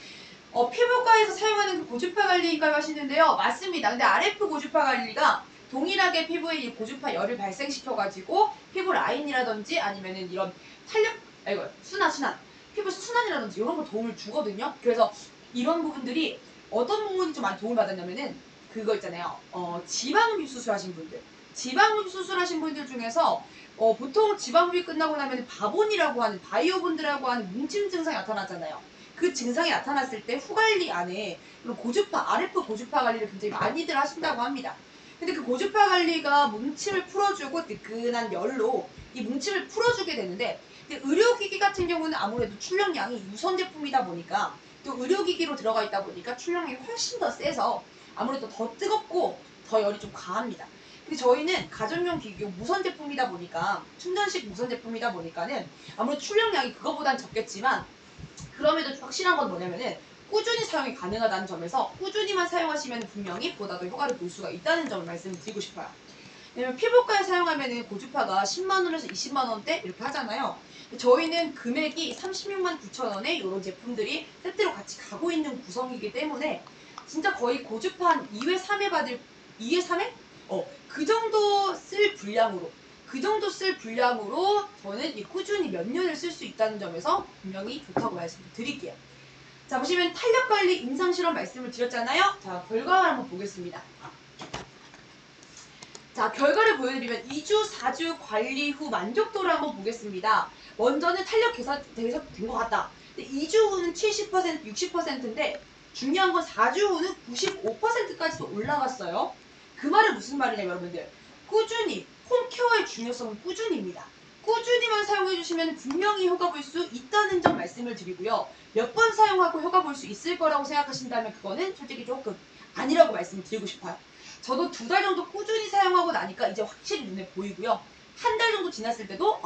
피부과에서 사용하는 그 고주파 관리인가요 하시는데요. 맞습니다. 근데 RF 고주파 관리가 동일하게 피부에 이 고주파 열을 발생시켜가지고 피부 라인이라든지 아니면은 이런 순한 피부 순환이라든지 이런 거 도움을 주거든요. 그래서 이런 부분들이 어떤 부분이 좀 많이 도움을 받았냐면은 그거 있잖아요. 지방흡입 수술하신 분들. 지방흡입 수술하신 분들 중에서 보통 지방흡입 끝나고 나면 바본이라고 하는 바이오본드라고 하는 뭉침 증상이 나타나잖아요. 그 증상이 나타났을 때 후관리 안에 고주파, RF 고주파 관리를 굉장히 많이들 하신다고 합니다. 근데 그 고주파 관리가 뭉침을 풀어주고 뜨끈한 열로 이 뭉침을 풀어주게 되는데 의료기기 같은 경우는 아무래도 출력량이 유선 제품이다 보니까 또 의료기기로 들어가 있다 보니까 출력량이 훨씬 더 세서 아무래도 더 뜨겁고 더 열이 좀 강합니다. 근데 저희는 가정용 기기용 무선 제품이다 보니까 충전식 무선 제품이다 보니까는 아무래도 출력량이 그거보단 적겠지만 그럼에도 확실한 건 뭐냐면은 꾸준히 사용이 가능하다는 점에서 꾸준히만 사용하시면 분명히 보다 더 효과를 볼 수가 있다는 점을 말씀을 드리고 싶어요. 왜냐면 피부과에 사용하면은 고주파가 10만원에서 20만원대 이렇게 하잖아요. 저희는 금액이 36만 9천원에 이런 제품들이 세트로 같이 가고 있는 구성이기 때문에 진짜 거의 고주파 한 2회, 3회 받을 2회, 3회? 그 정도 쓸 분량으로 저는 이 꾸준히 몇 년을 쓸 수 있다는 점에서 분명히 좋다고 말씀을 드릴게요. 자, 보시면 탄력관리 임상실험 말씀을 드렸잖아요. 자, 결과를 한번 보겠습니다. 자, 결과를 보여드리면 2주, 4주 관리 후 만족도를 한번 보겠습니다. 먼저는 탄력 개선 된 것 같다. 근데 2주 후는 70%, 60%인데 중요한 건 4주 후는 95%까지도 올라갔어요. 그 말은 무슨 말이냐면 여러분들 꾸준히 홈케어의 중요성은 꾸준히입니다. 꾸준히만 사용해주시면 분명히 효과 볼 수 있다는 점 말씀을 드리고요. 몇 번 사용하고 효과 볼 수 있을 거라고 생각하신다면 그거는 솔직히 조금 아니라고 말씀을 드리고 싶어요. 저도 2달 정도 꾸준히 사용하고 나니까 이제 확실히 눈에 보이고요. 한 달 정도 지났을 때도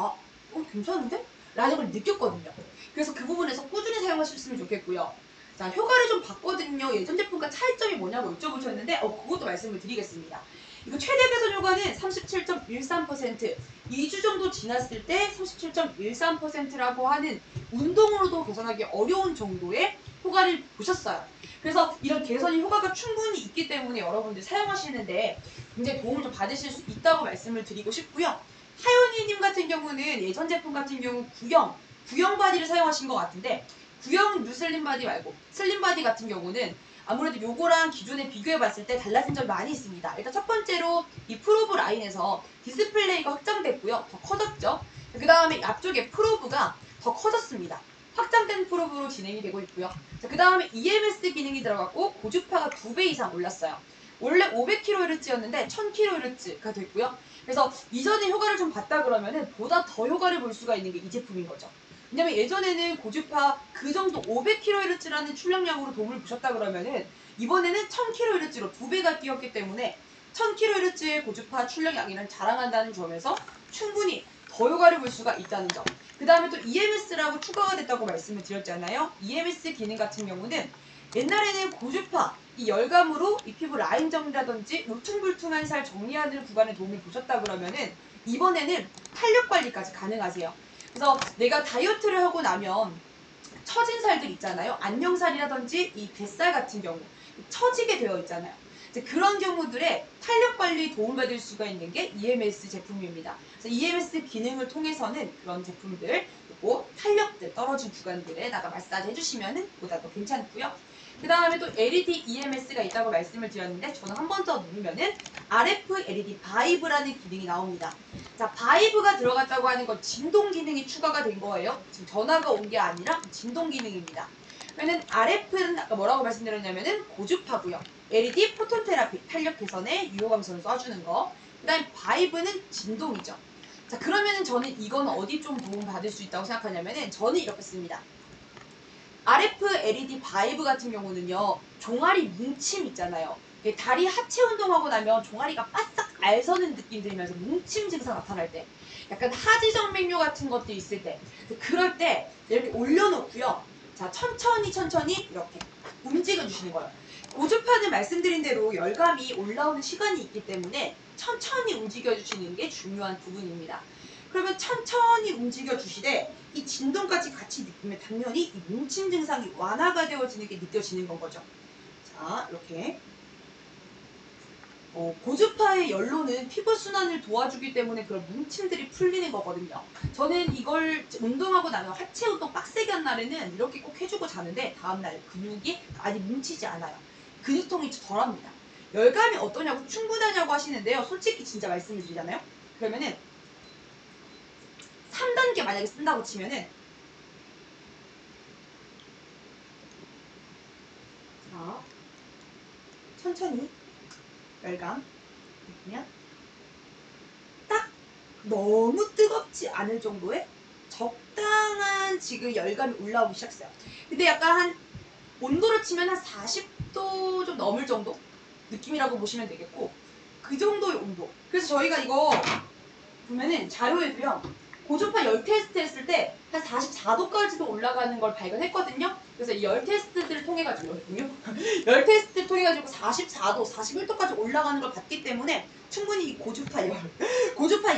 괜찮은데? 라는 걸 느꼈거든요. 그래서 그 부분에서 꾸준히 사용하셨으면 좋겠고요. 자, 효과를 좀 봤거든요. 예전 제품과 차이점이 뭐냐고 여쭤보셨는데 그것도 말씀을 드리겠습니다. 이거 최대 개선 효과는 37.13%, 2주 정도 지났을 때 37.13%라고 하는 운동으로도 개선하기 어려운 정도의 효과를 보셨어요. 그래서 이런 개선이 효과가 충분히 있기 때문에 여러분들 사용하시는데 굉장히 도움을 좀 받으실 수 있다고 말씀을 드리고 싶고요. 하연이님 같은 경우는 예전 제품 같은 경우 구형 바디를 사용하신 것 같은데 구형 뉴슬림 바디 말고 슬림 바디 같은 경우는 아무래도 요거랑 기존에 비교해봤을 때 달라진 점이 많이 있습니다. 일단 첫 번째로 이 프로브 라인에서 디스플레이가 확장됐고요. 더 커졌죠. 그 다음에 앞쪽에 프로브가 더 커졌습니다. 확장된 프로브로 진행이 되고 있고요. 그 다음에 EMS 기능이 들어갔고 고주파가 2배 이상 올랐어요. 원래 500kHz였는데 1000kHz가 됐고요. 그래서 이전에 효과를 좀 봤다 그러면은 보다 더 효과를 볼 수가 있는 게 이 제품인 거죠. 왜냐면 예전에는 고주파 그 정도 500kHz라는 출력량으로 도움을 보셨다 그러면은 이번에는 1000kHz로 2배가 뛰었기 때문에 1000kHz의 고주파 출력량이란 자랑한다는 점에서 충분히 더 효과를 볼 수가 있다는 점. 그 다음에 또 EMS라고 추가가 됐다고 말씀을 드렸잖아요. EMS 기능 같은 경우는 옛날에는 고주파, 이 열감으로 이 피부 라인 정리라든지 울퉁불퉁한 살 정리하는 구간에 도움을 보셨다 그러면은 이번에는 탄력 관리까지 가능하세요. 그래서 내가 다이어트를 하고 나면 처진 살들 있잖아요. 안녕살이라든지 이 뱃살 같은 경우 처지게 되어 있잖아요. 이제 그런 경우들의 탄력 관리에 도움받을 수가 있는 게 EMS 제품입니다. 그래서 EMS 기능을 통해서는 그런 제품들 그리고 탄력들 떨어진 구간들에다가 마사지 해주시면은 보다 더 괜찮고요. 그 다음에 또 LED EMS가 있다고 말씀을 드렸는데 저는 한 번 더 누르면은 RF LED 바이브라는 기능이 나옵니다. 자, 바이브가 들어갔다고 하는 건 진동 기능이 추가가 된 거예요. 지금 전화가 온 게 아니라 진동 기능입니다. 그러면 RF는 아까 뭐라고 말씀드렸냐면은 고주파고요. LED 포톤 테라피 탄력 개선에 유효 감소를 쏴주는 거. 그다음 바이브는 진동이죠. 자, 그러면은 저는 이건 어디 좀 도움 받을 수 있다고 생각하냐면은 저는 이렇게 씁니다. RF LED 바이브 같은 경우는요, 종아리 뭉침 있잖아요. 다리 하체 운동하고 나면 종아리가 바싹 알서는 느낌 들면서 뭉침 증상 나타날 때, 약간 하지정맥류 같은 것도 있을 때, 그럴 때 이렇게 올려놓고요. 자, 천천히 이렇게 움직여 주시는 거예요. 고주파는 말씀드린 대로 열감이 올라오는 시간이 있기 때문에 천천히 움직여 주시는 게 중요한 부분입니다. 그러면 천천히 움직여 주시되 이 진동까지 같이 느끼면 당연히 이 뭉침 증상이 완화가 되어지는 게 느껴지는 건 거죠. 자, 이렇게 고주파의 열로는 피부 순환을 도와주기 때문에 그런 뭉침들이 풀리는 거거든요. 저는 이걸 운동하고 나면 하체 운동 빡세게 한 날에는 이렇게 꼭 해주고 자는데 다음날 근육이 많이 뭉치지 않아요. 근육통이 덜합니다. 열감이 어떠냐고 충분하냐고 하시는데요. 솔직히 진짜 말씀을 드리잖아요. 그러면은 3단계 만약에 쓴다고 치면은 자, 천천히 열감 그냥 딱 너무 뜨겁지 않을 정도의 적당한 지금 열감이 올라오기 시작했어요. 근데 약간 한 온도로 치면 한 40도 좀 넘을 정도 느낌이라고 보시면 되겠고 그 정도의 온도. 그래서 저희가 이거 보면은 자료에도요. 고주파 열 테스트 했을 때 한 44도까지도 올라가는 걸 발견했거든요. 그래서 이 열 테스트들을 통해 가지고 열 테스트를 통해 가지고 44도, 41도까지 올라가는 걸 봤기 때문에 충분히 이 고주파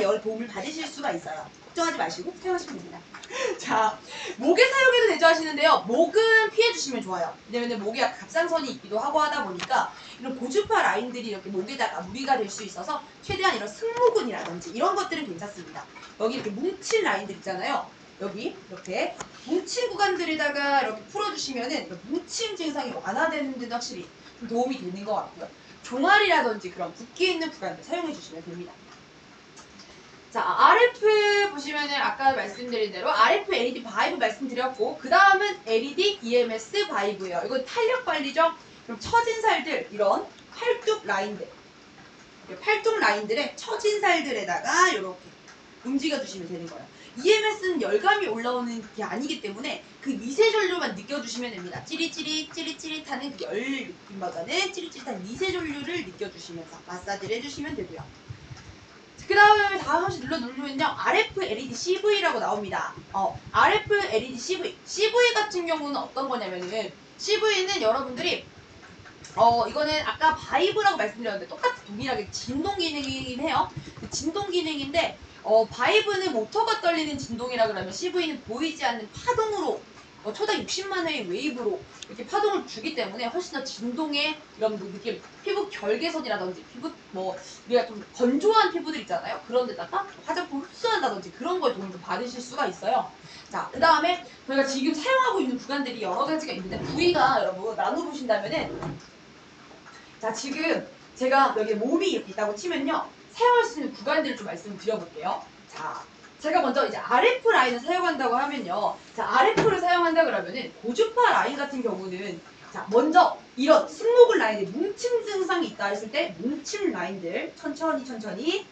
열 도움을 받으실 수가 있어요. 걱정하지 마시고 사용하시면 됩니다. 자, 목에 사용해도 되죠 하시는데요. 목은 피해주시면 좋아요. 왜냐면 목에 갑상선이 있기도 하고 하다 보니까 이런 고주파 라인들이 이렇게 목에다가 무리가 될 수 있어서 최대한 이런 승모근이라든지 이런 것들은 괜찮습니다. 여기 이렇게 뭉친 라인들 있잖아요. 여기 이렇게 뭉친 구간들에다가 이렇게 풀어주시면은 뭉침 증상이 완화되는 데도 확실히 좀 도움이 되는 것 같고요. 종아리라든지 그런 붓기 있는 구간들 사용해 주시면 됩니다. 자, RF 보시면은 아까 말씀드린 대로 RF LED 바이브 말씀드렸고 그 다음은 LED EMS 바이브예요. 이건 탄력 관리죠. 그럼 처진 살들 이런 팔뚝 라인들 팔뚝 라인들의 처진 살들에다가 이렇게 움직여 주시면 되는 거예요. EMS는 열감이 올라오는 게 아니기 때문에 그 미세전류만 느껴주시면 됩니다. 찌릿찌릿하는 그 열 느낌보다는 찌릿찌릿한 미세전류를 느껴주시면서 마사지를 해주시면 되고요. 그 다음에 다음 한번 누르면요. RF LED CV-라고 나옵니다. RF LED CV. CV 같은 경우는 어떤 거냐면은 CV는 여러분들이 이거는 아까 바이브라고 말씀드렸는데 똑같이 동일하게 진동 기능이긴 해요. 진동 기능인데 바이브는 모터가 떨리는 진동이라 그러면 CV는 보이지 않는 파동으로 초당 60만 회의 웨이브로 이렇게 파동을 주기 때문에 훨씬 더 진동의 이런 느낌, 피부 결개선이라든지 피부 우리가 좀 건조한 피부들 있잖아요. 그런 데다가 화장품 흡수한다든지 그런 거에 도움을 받으실 수가 있어요. 자, 그 다음에 저희가 지금 사용하고 있는 구간들이 여러 가지가 있는데 부위가 여러분 나눠보신다면은 자, 지금 제가 여기 몸이 이렇게 있다고 치면요. 사용할 수 있는 구간들을 좀 말씀을 드려볼게요. 자, 제가 먼저 이제 RF 라인을 사용한다고 하면요. 자, RF를 사용한다 그러면은 고주파 라인 같은 경우는 자, 먼저 이런 승모근 라인에 뭉침 증상이 있다 했을 때 뭉침 라인들 천천히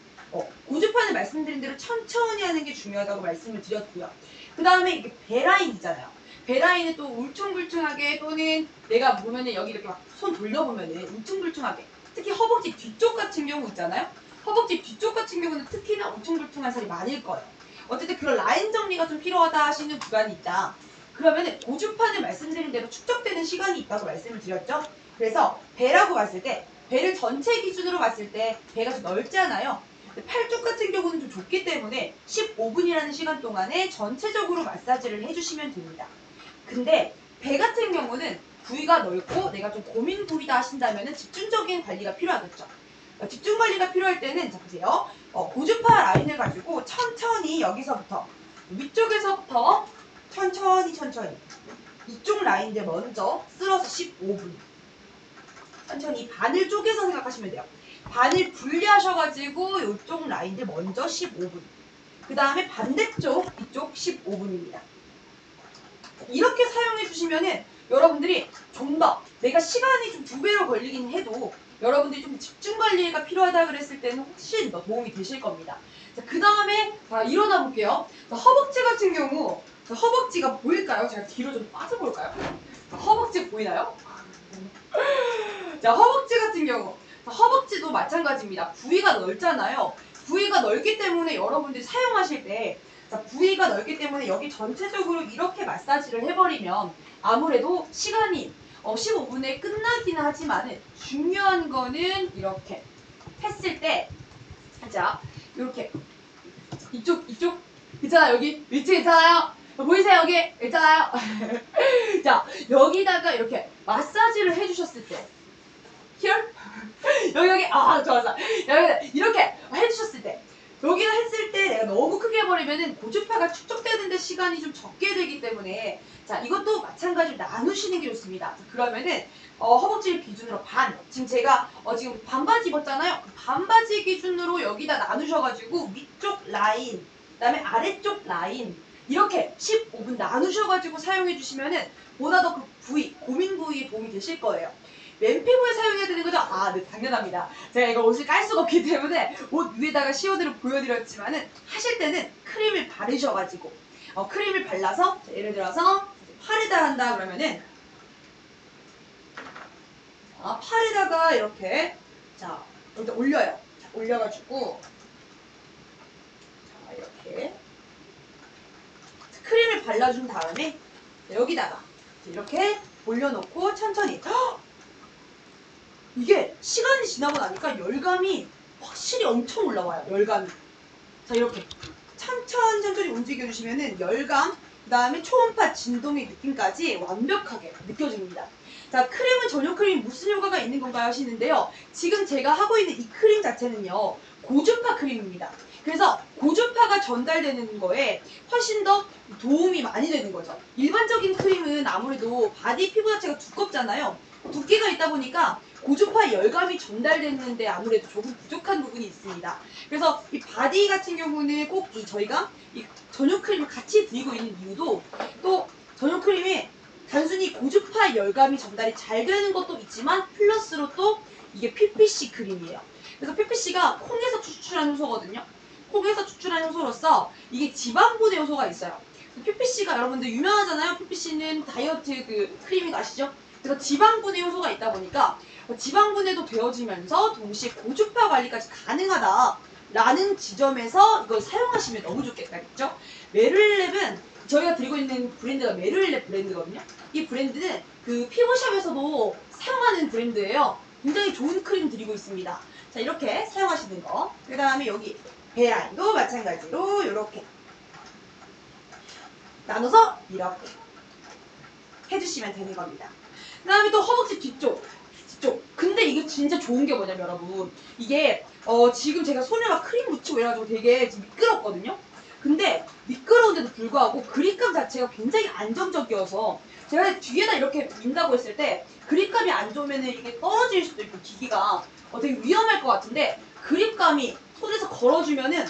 고주파는 말씀드린 대로 천천히 하는 게 중요하다고 말씀을 드렸고요. 그 다음에 이게 배 라인 있잖아요. 배 라인은 또 울퉁불퉁하게 또는 내가 보면은 여기 이렇게 막 손 돌려보면은 울퉁불퉁하게 특히 허벅지 뒤쪽 같은 경우 있잖아요. 허벅지 뒤쪽 같은 경우는 특히나 울퉁불퉁한 살이 많을 거예요. 어쨌든 그런 라인 정리가 좀 필요하다 하시는 구간이 있다. 그러면은 고주파는 말씀드린 대로 축적되는 시간이 있다고 말씀을 드렸죠. 그래서 배라고 봤을 때 배를 전체 기준으로 봤을 때 배가 좀 넓잖아요. 팔뚝 같은 경우는 좀 좁기 때문에 15분이라는 시간 동안에 전체적으로 마사지를 해주시면 됩니다. 근데 배 같은 경우는 부위가 넓고 내가 좀 고민 부위다 하신다면 집중적인 관리가 필요하겠죠. 집중 관리가 필요할 때는 자 보세요. 고주파 라인을 가지고 천천히 여기서부터 위쪽에서부터 천천히 이쪽 라인들 먼저 쓸어서 15분. 천천히 바늘 쪼개서 생각하시면 돼요. 바늘 분리하셔가지고 이쪽 라인들 먼저 15분. 그 다음에 반대쪽 이쪽 15분입니다. 이렇게 사용해 주시면은 여러분들이 좀 더 내가 시간이 좀 2배로 걸리긴 해도 여러분들이 좀 집중 관리가 필요하다 그랬을 때는 훨씬 더 도움이 되실 겁니다. 자, 그 다음에 일어나 볼게요. 자, 허벅지 같은 경우 허벅지가 보일까요? 제가 뒤로 좀 빠져볼까요? 자, 허벅지 보이나요? 자, 허벅지 같은 경우 허벅지도 마찬가지입니다. 부위가 넓잖아요. 부위가 넓기 때문에 여러분들이 사용하실 때 부위가 넓기 때문에 여기 전체적으로 이렇게 마사지를 해버리면 아무래도 시간이 15분에 끝나기는 하지만 중요한 거는 이렇게 했을 때 자, 이렇게 이쪽 있잖아요. 여기 위치 있잖아요. 보이세요? 여기 있잖아요. 자, 여기다가 이렇게 마사지를 해주셨을 때 here? 여기 좋았어. 여기 이렇게 해주셨을 때 여기를 했을 때 내가 너무 크게 해버리면은 고주파가 축적되는데 시간이 좀 적게 되기 때문에 자, 이것도 마찬가지로 나누시는 게 좋습니다. 자, 그러면은 허벅지를 기준으로 반. 지금 제가 지금 반바지 입었잖아요. 반바지 기준으로 여기다 나누셔가지고 위쪽 라인, 그다음에 아래쪽 라인 이렇게 15분 나누셔가지고 사용해 주시면은 보다 더 그 부위, 고민 부위에 도움이 되실 거예요. 맨피부에 사용해야 되는 거죠? 네, 당연합니다. 제가 이거 옷을 깔 수가 없기 때문에 옷 위에다가 시워드를 보여드렸지만은 하실 때는 크림을 바르셔가지고 크림을 발라서 자, 예를 들어서 팔에다 한다 그러면은 팔에다가 이렇게 자 여기다 올려요. 자, 올려가지고 자 이렇게 크림을 발라준 다음에 여기다가 이렇게 올려놓고 천천히 이게 시간이 지나고 나니까 열감이 확실히 엄청 올라와요. 열감이. 자 이렇게 천천히 움직여주시면은 열감, 그 다음에 초음파 진동의 느낌까지 완벽하게 느껴집니다. 자, 크림은 전용 크림이 무슨 효과가 있는 건가요? 하시는데요. 지금 제가 하고 있는 이 크림 자체는요. 고주파 크림입니다. 그래서 고주파가 전달되는 거에 훨씬 더 도움이 많이 되는 거죠. 일반적인 크림은 아무래도 바디 피부 자체가 두껍잖아요. 두께가 있다 보니까 고주파 열감이 전달됐는데 아무래도 조금 부족한 부분이 있습니다. 그래서 이 바디 같은 경우는 꼭 저희가 이 전용 크림을 같이 드리고 있는 이유도 또 전용 크림이 단순히 고주파 열감이 전달이 잘 되는 것도 있지만 플러스로 또 이게 PPC 크림이에요. 그래서 PPC가 콩에서 추출한 효소거든요. 콩에서 추출한 효소로서 이게 지방분해 효소가 있어요. PPC가 여러분들 유명하잖아요. PPC는 다이어트 그 크림이 아시죠? 그래서 지방분해 효소가 있다 보니까 지방분해도 되어지면서 동시에 고주파 관리까지 가능하다라는 지점에서 이걸 사용하시면 너무 좋겠다겠죠? 메르렐랩은 저희가 드리고 있는 브랜드가 메르렐랩 브랜드거든요. 이 브랜드는 그 피부샵에서도 사용하는 브랜드예요. 굉장히 좋은 크림 드리고 있습니다. 자, 이렇게 사용하시는 거. 그 다음에 여기 배라인도 마찬가지로 이렇게 나눠서 이렇게 해주시면 되는 겁니다. 그 다음에 또 허벅지 뒤쪽. 근데 이게 진짜 좋은 게 뭐냐면 여러분 이게 지금 제가 손에 막 크림 묻히고 이래가지고 되게 지금 미끄럽거든요. 근데 미끄러운데도 불구하고 그립감 자체가 굉장히 안정적이어서 제가 뒤에다 이렇게 민다고 했을 때 그립감이 안 좋으면 이게 떨어질 수도 있고 기기가 되게 위험할 것 같은데 그립감이 손에서 걸어주면은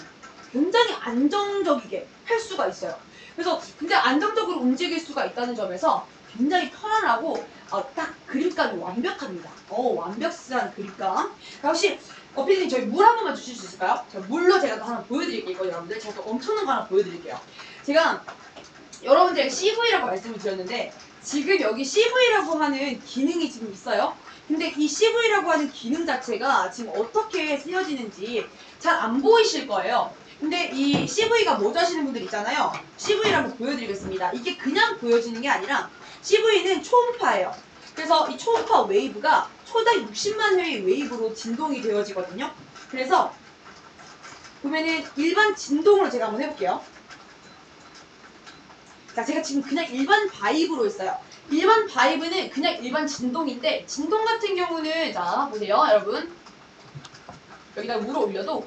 굉장히 안정적이게 할 수가 있어요. 그래서 굉장히 안정적으로 움직일 수가 있다는 점에서 굉장히 편안하고 딱 그립감이 완벽합니다. 완벽한 그립감. 혹시 피디님 저희 물 한 번만 주실 수 있을까요? 물로 제가 또 하나 보여드릴게요. 이거 여러분들 제가 또 엄청난 거 하나 보여드릴게요. 제가 여러분들에게 CV라고 말씀을 드렸는데 지금 여기 CV라고 하는 기능이 지금 있어요. 근데 이 CV라고 하는 기능 자체가 지금 어떻게 쓰여지는지 잘 안 보이실 거예요. 근데 이 CV가 뭐죠 하시는 분들 있잖아요. CV를 한번 보여드리겠습니다. 이게 그냥 보여지는 게 아니라 CV는 초음파예요. 그래서 이 초음파 웨이브가 초당 60만 회의 웨이브로 진동이 되어지거든요. 그래서 보면은 일반 진동으로 제가 한번 해볼게요. 자, 제가 지금 그냥 일반 바이브로 했어요. 일반 바이브는 그냥 일반 진동인데, 진동 같은 경우는, 자, 보세요, 여러분. 여기다 물을 올려도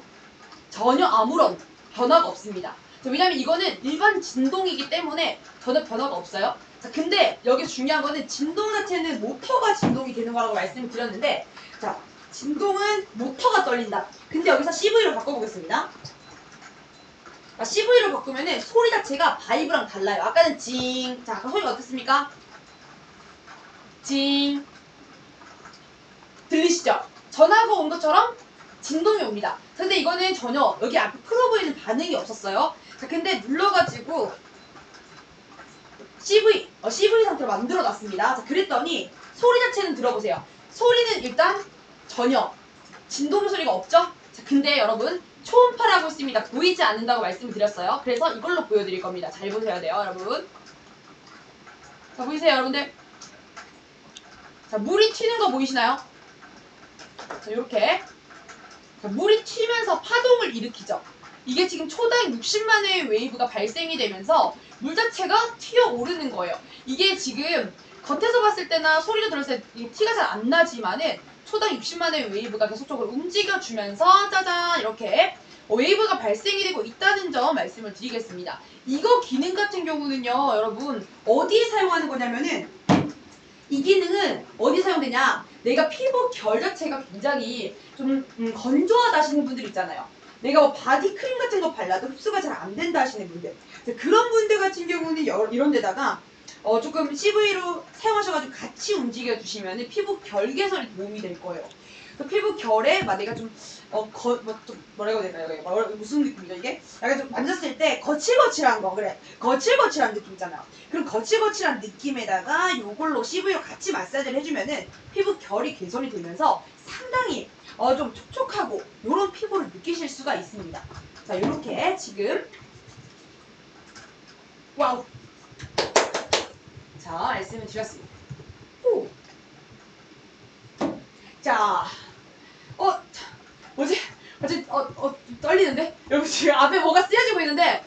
전혀 아무런 변화가 없습니다. 자, 왜냐면 이거는 일반 진동이기 때문에 전혀 변화가 없어요. 자, 근데 여기 중요한 거는 진동 자체는 모터가 진동이 되는 거라고 말씀을 드렸는데, 자, 진동은 모터가 떨린다. 근데 여기서 CV로 바꿔보겠습니다. CV로 바꾸면은 소리 자체가 바이브랑 달라요. 아까는 징. 자, 아까 소리가 어땠습니까? 징. 들리시죠? 전화가 온 것처럼 진동이 옵니다. 근데 이거는 전혀 여기 앞에 프로브에는 반응이 없었어요. 자, 근데 눌러가지고 CV 상태로 만들어 놨습니다. 자, 그랬더니 소리 자체는 들어보세요. 소리는 일단 전혀 진동 소리가 없죠? 자, 근데 여러분 초음파라고 했습니다. 보이지 않는다고 말씀을 드렸어요. 그래서 이걸로 보여드릴 겁니다. 잘 보셔야 돼요, 여러분. 자, 보이세요, 여러분들? 자, 물이 튀는 거 보이시나요? 자, 요렇게. 자, 물이 튀면서 파동을 일으키죠. 이게 지금 초당 60만 회의 웨이브가 발생이 되면서 물 자체가 튀어오르는 거예요. 이게 지금 겉에서 봤을 때나 소리로 들었을 때 티가 잘 안 나지만은 초당 60만 회의 웨이브가 계속적으로 움직여주면서 짜잔 이렇게 웨이브가 발생이 되고 있다는 점 말씀을 드리겠습니다. 이거 기능 같은 경우는요, 여러분 어디에 사용하는 거냐면은 이 기능은 어디 사용되냐? 내가 피부 결 자체가 굉장히 좀 건조하다 하시는 분들 있잖아요. 내가 뭐 바디크림 같은 거 발라도 흡수가 잘 안 된다 하시는 분들, 그런 분들 같은 경우는 이런 데다가 조금 CV로 사용하셔가지고 같이 움직여 주시면 피부 결 개선에 도움이 될 거예요. 그 피부 결에 막 내가 좀 뭐라고 해야 될까요? 무슨 느낌이죠 이게? 약간 좀 만졌을 때 거칠거칠한 거, 그래, 거칠거칠한 느낌 있잖아요. 그럼 거칠거칠한 느낌에다가 요걸로 CV로 같이 마사지를 해주면은 피부 결이 개선이 되면서 상당히 좀 촉촉하고 요런 피부를 느끼실 수가 있습니다. 자, 요렇게 지금 와우, 자, 말씀을 드렸습니다. 후. 자, 뭐지? 떨리는데? 여러분 지금 앞에 뭐가 쓰여지고 있는데,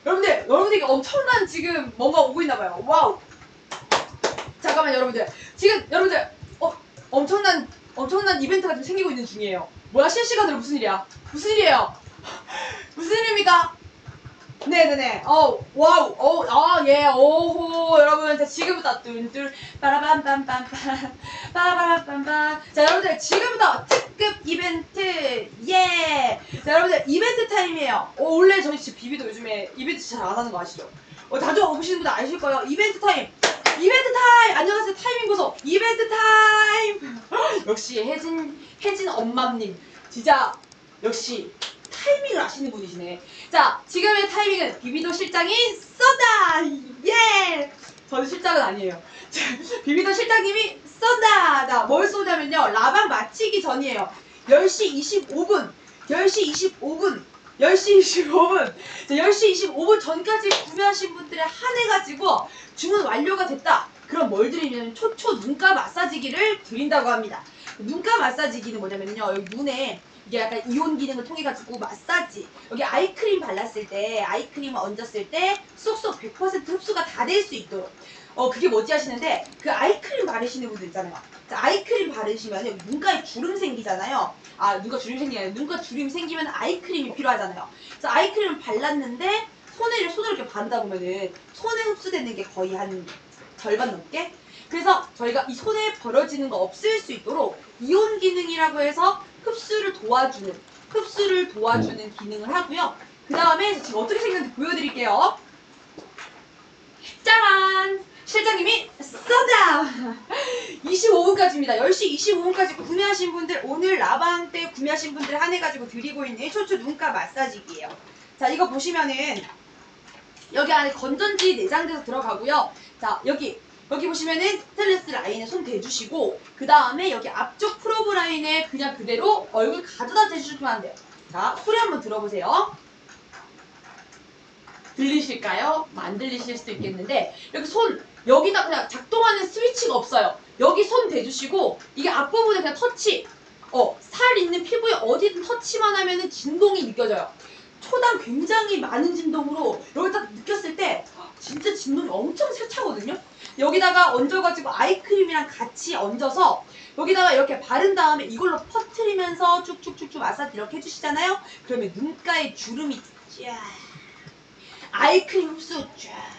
여러분들 엄청난 지금 뭔가 오고 있나봐요. 와우. 잠깐만, 여러분들. 지금, 여러분들, 엄청난 이벤트가 좀 생기고 있는 중이에요. 뭐야, 실시간으로 무슨 일이야? 무슨 일이에요? 무슨 일입니까? 네네네. 와우. 예. 오호. 여러분, 자, 지금부터 뚠뚠 빠라밤빰빰빰 빠라밤빰빰. 자, 여러분들, 지금부터 특급 이벤트. 예. 자, 여러분들, 이벤트 타임이에요. 원래 저희 집 비비도 요즘에 이벤트 잘 안 하는 거 아시죠? 자주 오시는 분들 아실 거예요. 이벤트 타임. 이벤트 타임! 안녕하세요. 타이밍 고소. 이벤트 타임! 역시 혜진 엄마님. 진짜, 역시, 타이밍을 아시는 분이시네. 자, 지금의 타이밍은 비비도 실장이 쏜다! 예! 저는 실장은 아니에요. 비비도 실장님이 쏜다! 자, 뭘 쏘냐면요. 라방 마치기 전이에요. 10시 25분. 10시 25분. 10시 25분. 자, 10시 25분 전까지 구매하신 분들의 한해가지고 주문 완료가 됐다. 그럼 뭘 드리냐면 초초 눈가 마사지기를 드린다고 합니다. 눈가 마사지기는 뭐냐면요. 여기 눈에 이게 약간 이온 기능을 통해 가지고 마사지, 여기 아이크림 발랐을 때, 아이크림을 얹었을 때 쏙쏙 100% 흡수가 다 될 수 있도록, 그게 뭐지 하시는데, 그 아이크림 바르시는 분들 있잖아요. 자, 아이크림 바르시면 여기 눈가에 주름 생기잖아요. 눈가 주름 생기는 게 아니라 눈가 주름 생기면 아이크림이 필요하잖아요. 그래서 아이크림을 발랐는데 손으로 이렇게 바르다 보면은 손에 흡수되는 게 거의 한 절반 넘게. 그래서 저희가 이 손에 벌어지는 거 없앨 수 있도록 이온 기능이라고 해서 흡수를 도와주는 기능을 하고요. 그 다음에 지금 어떻게 생겼는지 보여드릴게요. 짜란! 실장님이 쏜다! 25분까지입니다. 10시 25분까지 구매하신 분들, 오늘 라방 때 구매하신 분들 한해가지고 드리고 있는 초초 눈가 마사지기예요. 자, 이거 보시면은 여기 안에 건전지 내장돼서 들어가고요. 자, 여기 보시면은 스테인리스 라인에 손 대주시고, 그 다음에 여기 앞쪽 프로브 라인에 그냥 그대로 얼굴 가져다 대주시면 안 돼요. 자, 소리 한번 들어보세요. 들리실까요? 안 들리실 수도 있겠는데, 여기다 그냥 작동하는 스위치가 없어요. 여기 손 대주시고, 이게 앞부분에 그냥 터치, 살 있는 피부에 어디든 터치만 하면은 진동이 느껴져요. 초당 굉장히 많은 진동으로 여기 딱 느꼈을 때 진짜 진동이 엄청 세차거든요. 여기다가 얹어가지고 아이크림이랑 같이 얹어서 여기다가 이렇게 바른 다음에 이걸로 퍼트리면서 쭉쭉쭉쭉 마사지 이렇게 해주시잖아요. 그러면 눈가에 주름이 쫙, 아이크림 흡수 쫙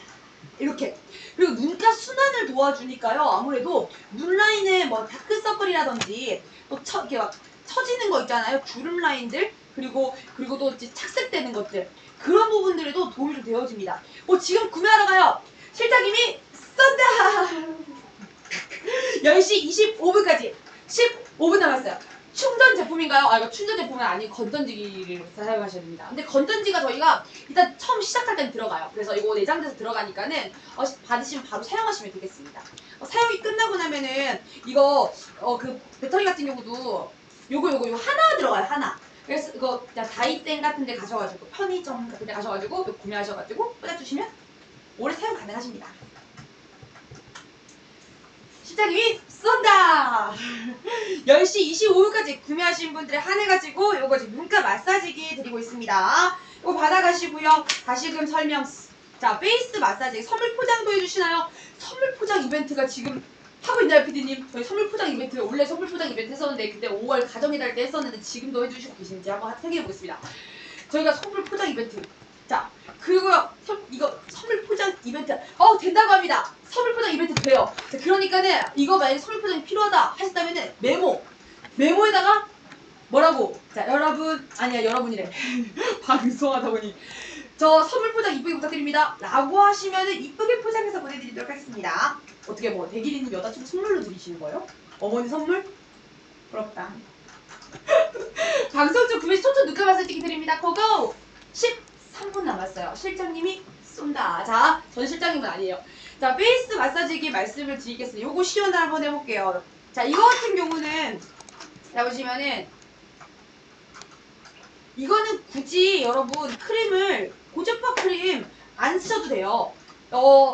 이렇게. 그리고 눈가 순환을 도와주니까요. 아무래도 눈라인에 뭐 다크서클이라든지 또 이렇게 막 처지는 거 있잖아요. 주름 라인들, 그리고 또 이제 착색되는 것들, 그런 부분들에도 도움이 좀 되어집니다. 지금 구매하러 가요. 실장님이 쏜다. 10시 25분까지 15분 남았어요. 충전 제품인가요? 이거 충전 제품은 아니고 건전지를 사용하셔야 됩니다. 근데 건전지가 저희가 일단 처음 시작할 땐 들어가요. 그래서 이거 내장돼서 들어가니까는 받으시면 바로 사용하시면 되겠습니다. 사용이 끝나고 나면은 이거 그 배터리 같은 경우도 요거 하나 들어가요. 하나. 그래서 이거 그냥 다이땡 같은 데 가셔가지고, 편의점 같은 데 가셔가지고 구매하셔가지고 꽂아주시면 오래 사용 가능하십니다. 실장님이 쏜다! 10시 25분까지 구매하신 분들에 한해가지고 요거 지금 눈가 마사지기 드리고 있습니다. 이거 받아가시고요. 다시금 설명. 자, 페이스 마사지 선물 포장도 해주시나요? 선물 포장 이벤트가 지금 하고 있나요, PD님? 저희 선물 포장 이벤트, 원래 선물 포장 이벤트 했었는데 그때 5월 가정의달 때 했었는데 지금도 해주시고 계신지 한번 생각해보겠습니다. 저희가 선물 포장 이벤트. 자, 그리고요, 이거 선물 포장 이벤트 된다고 합니다. 선물 포장 이벤트 돼요. 자, 그러니까는 이거 만약에 선물 포장이 필요하다 하셨다면은 메모에다가 뭐라고? 자, 여러분이래. 방송하다 보니 저 선물 포장 이쁘게 부탁드립니다 라고 하시면은 이쁘게 포장해서 보내드리도록 하겠습니다. 어떻게 뭐 대기리님 여자친구 선물로 드리시는 거예요? 어머니 선물? 부럽다. 방송 중 구매 초청 눈가 마사지기 드립니다. 고고! 13분 남았어요. 실장님이 쏜다. 자, 전 실장님은 아니에요. 자, 페이스 마사지기 말씀을 드리겠습니다. 요거 시연을 한번 해볼게요. 자, 이거 같은 경우는 자, 보시면은 이거는 굳이 여러분 크림을 고주파 크림 안 쓰셔도 돼요.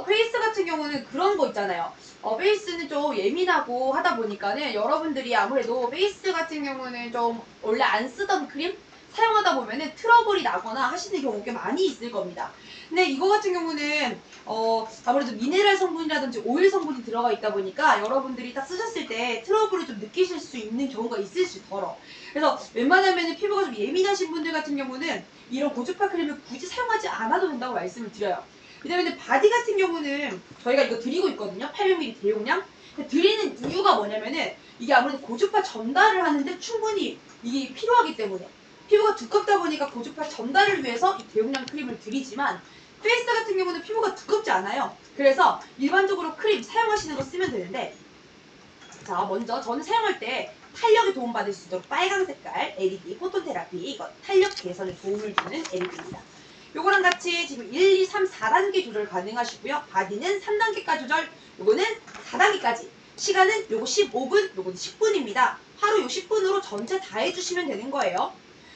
페이스 같은 경우는 그런 거 있잖아요. 페이스는 좀 예민하고 하다 보니까는 여러분들이 아무래도 페이스 같은 경우는 좀 원래 안 쓰던 크림 사용하다 보면은 트러블이 나거나 하시는 경우가 꽤 많이 있을 겁니다. 근데 이거 같은 경우는 아무래도 미네랄 성분이라든지 오일 성분이 들어가 있다 보니까 여러분들이 딱 쓰셨을 때 트러블을 좀 느끼실 수 있는 경우가 있을 수 있더라고요. 그래서 웬만하면 피부가 좀 예민하신 분들 같은 경우는 이런 고주파 크림을 굳이 사용하지 않아도 된다고 말씀을 드려요. 왜냐면 바디 같은 경우는 저희가 이거 드리고 있거든요. 800ml 대용량. 드리는 이유가 뭐냐면은 이게 아무래도 고주파 전달을 하는데 충분히 이게 필요하기 때문에, 피부가 두껍다 보니까 고주파 전달을 위해서 이 대용량 크림을 드리지만 페이스 같은 경우는 피부가 두껍지 않아요. 그래서 일반적으로 크림 사용하시는 거 쓰면 되는데, 자, 먼저 저는 사용할 때 탄력에 도움받을 수 있도록 빨강 색깔 LED 포톤 테라피, 이거 탄력 개선에 도움을 주는 LED입니다. 요거랑 같이 지금 1, 2, 3, 4단계 조절 가능하시고요. 바디는 3단계까지 조절, 요거는 4단계까지. 시간은 요거 15분, 요거는 10분입니다. 하루 요 10분으로 전체 다 해주시면 되는 거예요.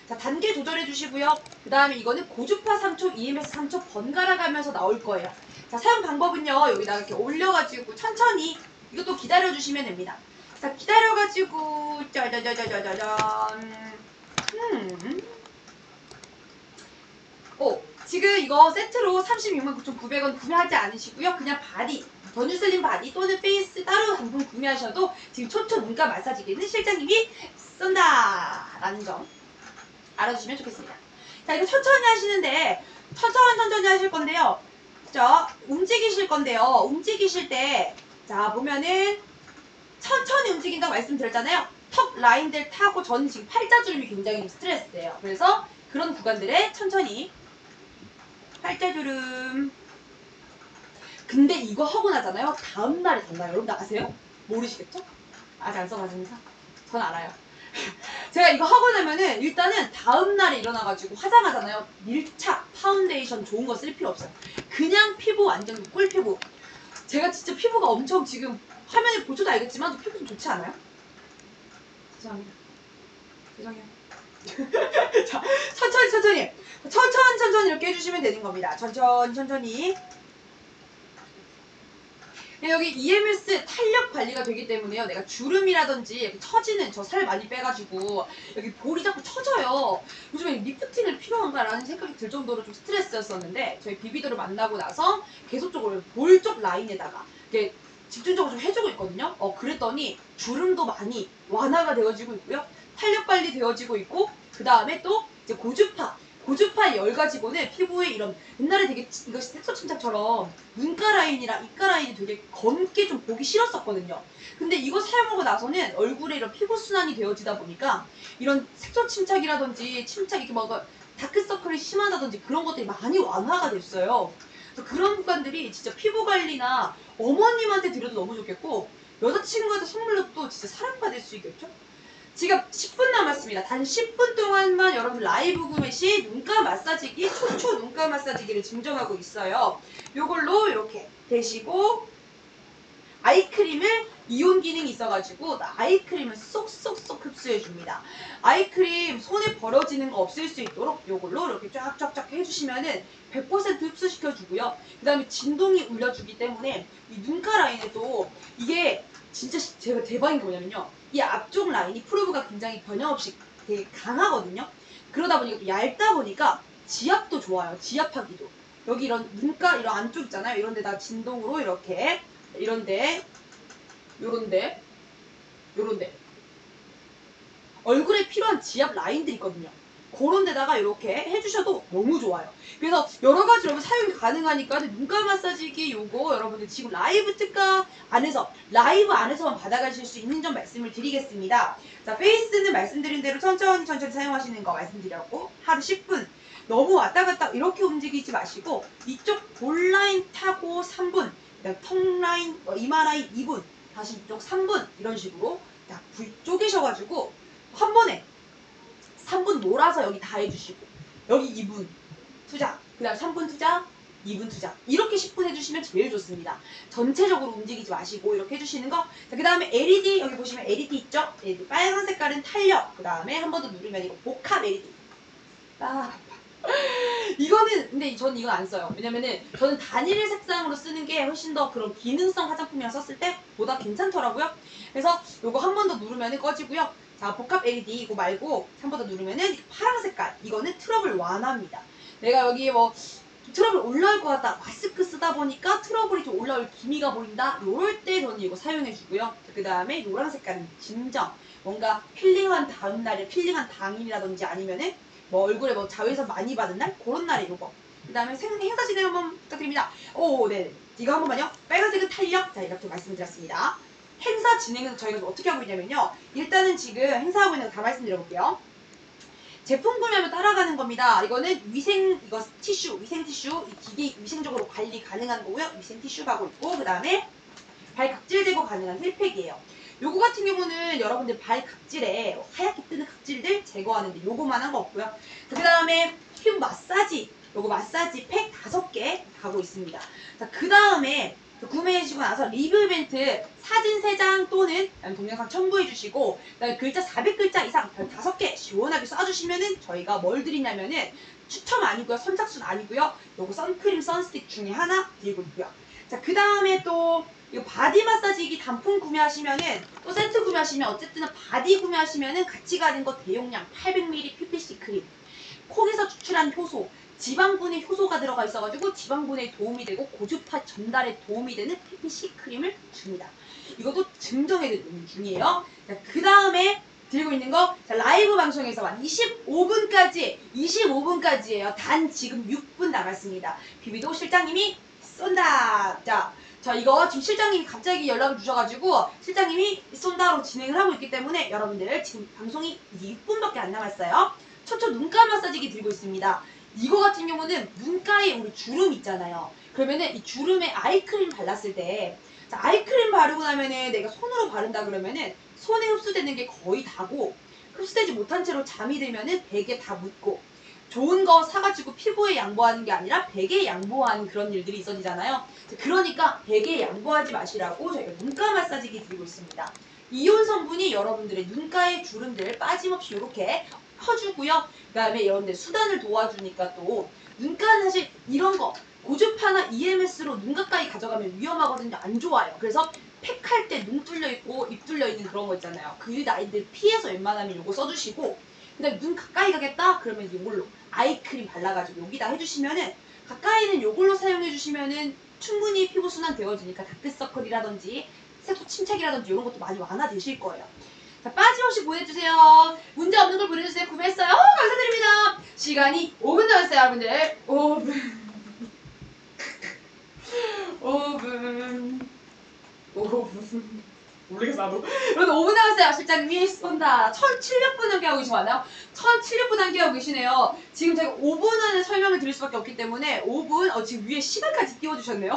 자, 단계 조절해 주시고요. 그 다음에 이거는 고주파 3초, EMS 3초 번갈아 가면서 나올 거예요. 자, 사용 방법은요. 여기다가 이렇게 올려가지고 천천히 이것도 기다려 주시면 됩니다. 자, 기다려가지고 짜자자자자자잔. 지금 이거 세트로 369,900원 구매하지 않으시고요. 그냥 바디, 더뉴슬림 바디 또는 페이스 따로 단품 구매하셔도 지금 초초 눈가 마사지기는 실장님이 쏜다 라는 점 알아주시면 좋겠습니다. 자, 이거 천천히 하시는데 천천히 하실 건데요. 자, 움직이실 건데요. 움직이실 때 자, 보면은 천천히 움직인다고 말씀드렸잖아요. 턱 라인들 타고 저는 지금 팔자주름이 굉장히 스트레스예요. 그래서 그런 구간들에 천천히 팔자주름. 근데 이거 하고 나잖아요. 다음날이 달라요. 여러분 아세요? 모르시겠죠? 아직 안 써가지고 전 알아요. 제가 이거 하고 나면은 일단은 다음날에 일어나가지고 화장하잖아요. 밀착, 파운데이션 좋은 거 쓸 필요 없어요. 그냥 피부 완전 꿀피부. 제가 진짜 피부가 엄청 지금 화면에 보셔도 알겠지만 저 피부 좀 좋지 않아요? 죄송합니다. 죄송해요. 자, 천천히 이렇게 해주시면 되는 겁니다. 천천히. 여기 EMS 탄력 관리가 되기 때문에요. 내가 주름이라든지 처지는 저 살 많이 빼가지고 여기 볼이 자꾸 처져요. 요즘에 리프팅을 필요한가라는 생각이 들 정도로 좀 스트레스였었는데 저희 비비도를 만나고 나서 계속적으로 볼 쪽 라인에다가 이렇게 집중적으로 좀 해주고 있거든요. 그랬더니 주름도 많이 완화가 되어지고 있고요. 탄력 관리 되어지고 있고 그 다음에 또 이제 고주파 열 가지고는 피부에 이런 옛날에 되게 이거 색소 침착처럼 눈가 라인이랑 입가 라인이 되게 검게 좀 보기 싫었었거든요. 근데 이거 사용하고 나서는 얼굴에 이런 피부 순환이 되어지다 보니까 이런 색소 침착이라든지 침착 이렇게 뭔가 다크서클이 심하다든지 그런 것들이 많이 완화가 됐어요. 그래서 그런 구간들이 진짜 피부 관리나 어머님한테 드려도 너무 좋겠고 여자친구한테 선물로 또 진짜 사랑받을 수 있겠죠? 지금 10분 남았습니다. 단 10분 동안만 여러분 라이브 구매 시 눈가 마사지기, 초초 눈가 마사지기를 증정하고 있어요. 요걸로 이렇게 대시고 아이크림을 이온 기능이 있어가지고 아이크림을 쏙쏙쏙 흡수해줍니다. 아이크림 손에 벌어지는 거 없앨 수 있도록 요걸로 이렇게 쫙쫙쫙 해주시면은 100% 흡수시켜주고요. 그 다음에 진동이 울려주기 때문에 이 눈가 라인에도 이게 진짜 제가 대박인 게 뭐냐면요. 이 앞쪽 라인이 프루브가 굉장히 변형없이 되게 강하거든요. 그러다 보니까 또 얇다 보니까 지압도 좋아요. 지압하기도. 여기 이런 눈가 이런 안쪽 있잖아요. 이런 데다 진동으로 이렇게 이런데 요런데 요런데 얼굴에 필요한 지압 라인들이 있거든요. 그런 데다가 이렇게 해주셔도 너무 좋아요. 그래서 여러 가지 여러분 사용이 가능하니까 눈가 마사지기 요거 여러분들 지금 라이브 특가 안에서 라이브 안에서만 받아가실 수 있는 점 말씀을 드리겠습니다. 자, 페이스는 말씀드린 대로 천천히 사용하시는 거 말씀드렸고 하루 10분 너무 왔다 갔다 이렇게 움직이지 마시고 이쪽 볼 라인 타고 3분 그다음 턱 라인, 이마 라인 2분 다시 이쪽 3분 이런 식으로 딱 쪼개셔가지고 한 번에 3분 몰아서 여기 다 해주시고 여기 2분 투자 그 다음 3분 투자 2분 투자 이렇게 10분 해주시면 제일 좋습니다. 전체적으로 움직이지 마시고 이렇게 해주시는 거. 그 다음에 LED 여기 보시면 LED 있죠? LED 빨간 색깔은 탄력 그 다음에 한 번 더 누르면 이거 복합 LED 이거는 근데 저는 이건 안 써요. 왜냐면은 저는 단일 색상으로 쓰는 게 훨씬 더 그런 기능성 화장품이랑 썼을 때 보다 괜찮더라고요. 그래서 요거 한 번 더 누르면은 꺼지고요. 자, 복합 LED 이거 말고 한 번 더 누르면은 파란 색깔 이거는 트러블 완화입니다. 내가 여기 뭐 트러블 올라올 것 같다. 마스크 쓰다 보니까 트러블이 좀 올라올 기미가 보인다. 요럴 때 저는 이거 사용해주고요. 그 다음에 노란 색깔은 진정 뭔가 필링한 다음 날에 필링한 당일이라든지 아니면은 뭐 얼굴에 뭐 자외선 많이 받은 날 그런 날에 요거. 그 다음에 행사 진행 한번 부탁드립니다. 네. 이거 한 번만요. 빨간색은 탄력. 자, 이렇게 말씀드렸습니다. 행사 진행은 저희가 어떻게 하고 있냐면요. 일단은 지금 행사하고 있는 거 다 말씀드려볼게요. 제품 구매하면 따라가는 겁니다. 이거는 위생 티슈, 이 기계 위생적으로 관리 가능한 거고요. 위생 티슈 가고 있고 그 다음에 발 각질 제거 가능한 힐팩이에요. 요거 같은 경우는 여러분들 발 각질에 하얗게 뜨는 각질들 제거하는데 요거만 한 거 없고요. 그 다음에 피부 마사지, 요거 마사지 팩 5개 가고 있습니다. 자, 그 다음에 구매해주시고 나서 리뷰 이벤트 사진 3장 또는 동영상 첨부해주시고 그다음에 글자 400글자 이상 별 5개 시원하게 써주시면은 저희가 뭘 드리냐면은 추첨 아니고요. 선착순 아니고요. 요거 선크림 선스틱 중에 하나 드리고 있고요. 자, 그 다음에 또 이거 바디 마사지기 단품 구매하시면은 또 세트 구매하시면 어쨌든 바디 구매하시면은 같이 가는 거 대용량 800ml PPC 크림 콕에서 추출한 효소 지방분해 효소가 들어가 있어가지고 지방분해에 도움이 되고 고주파 전달에 도움이 되는 PPC 크림을 줍니다. 이것도 증정해드리는 중이에요. 그 다음에 들고 있는 거 라이브 방송에서만 25분까지예요. 단 지금 6분 남았습니다. 비비도 실장님이 쏜다. 자, 이거 지금 실장님이 갑자기 연락을 주셔가지고 실장님이 쏜다로 진행을 하고 있기 때문에 여러분들 지금 방송이 이제 6분밖에 안 남았어요. 초초 눈가 마사지기 들고 있습니다. 이거 같은 경우는 눈가에 우리 주름 있잖아요. 그러면은 이 주름에 아이크림 발랐을 때 자, 아이크림 바르고 나면은 내가 손으로 바른다 그러면은 손에 흡수되는 게 거의 다고 흡수되지 못한 채로 잠이 들면은 베개 다 묻고 좋은 거 사가지고 피부에 양보하는 게 아니라 베개에 양보하는 그런 일들이 있어지잖아요. 그러니까 베개에 양보하지 마시라고 저희가 눈가 마사지기 드리고 있습니다. 이온 성분이 여러분들의 눈가의 주름들 빠짐없이 이렇게 퍼주고요. 그 다음에 이런데 수단을 도와주니까 또 눈가는 사실 이런 거 고주파나 EMS로 눈 가까이 가져가면 위험하거든요. 안 좋아요. 그래서 팩할 때 눈 뚫려 있고 입 뚫려 있는 그런 거 있잖아요. 그 나이들 피해서 웬만하면 요거 써주시고, 근데 눈 가까이 가겠다? 그러면 이걸로 아이크림 발라가지고 여기다 해주시면은, 가까이는 요걸로 사용해주시면은 충분히 피부순환 되어지니까 다크서클이라든지 색소 침착이라든지 이런 것도 많이 완화되실 거예요. 자, 빠짐없이 보내주세요. 문제 없는 걸 보내주세요. 구매했어요. 감사드립니다. 시간이 5분 남았어요, 여러분들. 5분. 5분. 5분. 모르겠어, 나도. 여러분, 5분 남았어요. 실장님이 쏜다. 1700분 함께하고 계신 거 맞나요? 1700분 함께하고 계시네요. 지금 제가 5분 안에 설명을 드릴 수밖에 없기 때문에 5분, 지금 위에 시간까지 띄워주셨네요.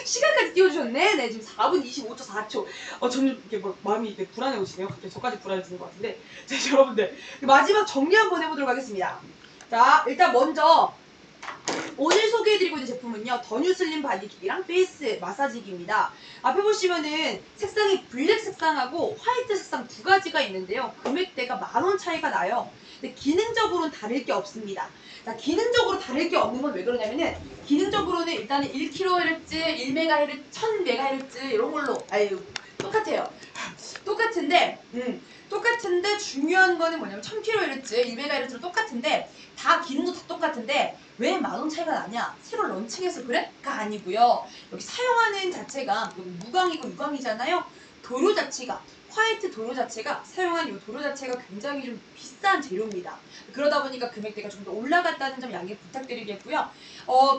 시간까지 띄워주셨네. 네, 지금 4분 25초 4초. 점점 이렇게 막 마음이 이렇게 불안해오시네요. 갑자기 저까지 불안해지는 것 같은데. 자, 여러분들. 마지막 정리 한번 해보도록 하겠습니다. 자, 일단 먼저 오늘 소개해드리고 있는 제품은요, 더뉴 슬림 바디기기랑 페이스 마사지기입니다. 앞에 보시면은 색상이 블랙 색상하고 화이트 색상 두 가지가 있는데요, 금액대가 10,000원 차이가 나요. 근데 기능적으로는 다를 게 없습니다. 자, 기능적으로 다를 게 없는 건 왜 그러냐면은, 기능적으로는 일단은 1kHz, 1MHz, 1000MHz 이런 걸로, 똑같아요. 똑같은데 중요한 거는 뭐냐면 1000kHz, 1MHz로 똑같은데 다 기능도 다 똑같은데 왜 10,000원 차이가 나냐? 새로 런칭해서 그래?가 아니고요. 여기 사용하는 자체가 여기 무광이고 유광이잖아요. 도료 자체가, 화이트 도료 자체가, 사용한 이 도료 자체가 굉장히 좀 비싼 재료입니다. 그러다 보니까 금액대가 좀 더 올라갔다는 점 양해 부탁드리겠고요.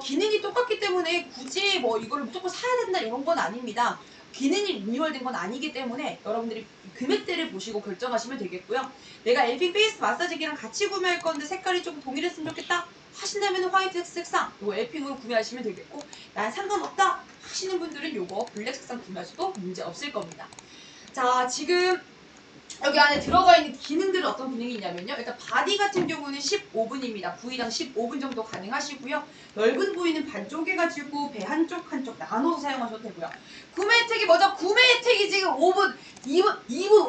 기능이 똑같기 때문에 굳이 뭐 이걸 무조건 사야 된다 이런 건 아닙니다. 기능이 리뉴얼된 건 아니기 때문에 여러분들이 금액대를 보시고 결정하시면 되겠고요. 내가 엘핑 페이스 마사지기랑 같이 구매할 건데 색깔이 좀 동일했으면 좋겠다 하신다면 화이트 색상 이거 엘핑으로 구매하시면 되겠고, 난 상관없다 하시는 분들은 요거 블랙 색상 구매하셔도 문제 없을 겁니다. 자, 지금 여기 안에 들어가 있는 기능들은 어떤 기능이 있냐면요, 일단 바디 같은 경우는 15분입니다. 부위당 15분 정도 가능하시고요. 넓은 부위는 반 쪼개가지고 배 한쪽 한쪽 나눠서 사용하셔도 되고요. 구매 혜택이 뭐죠? 구매 혜택이 지금 2분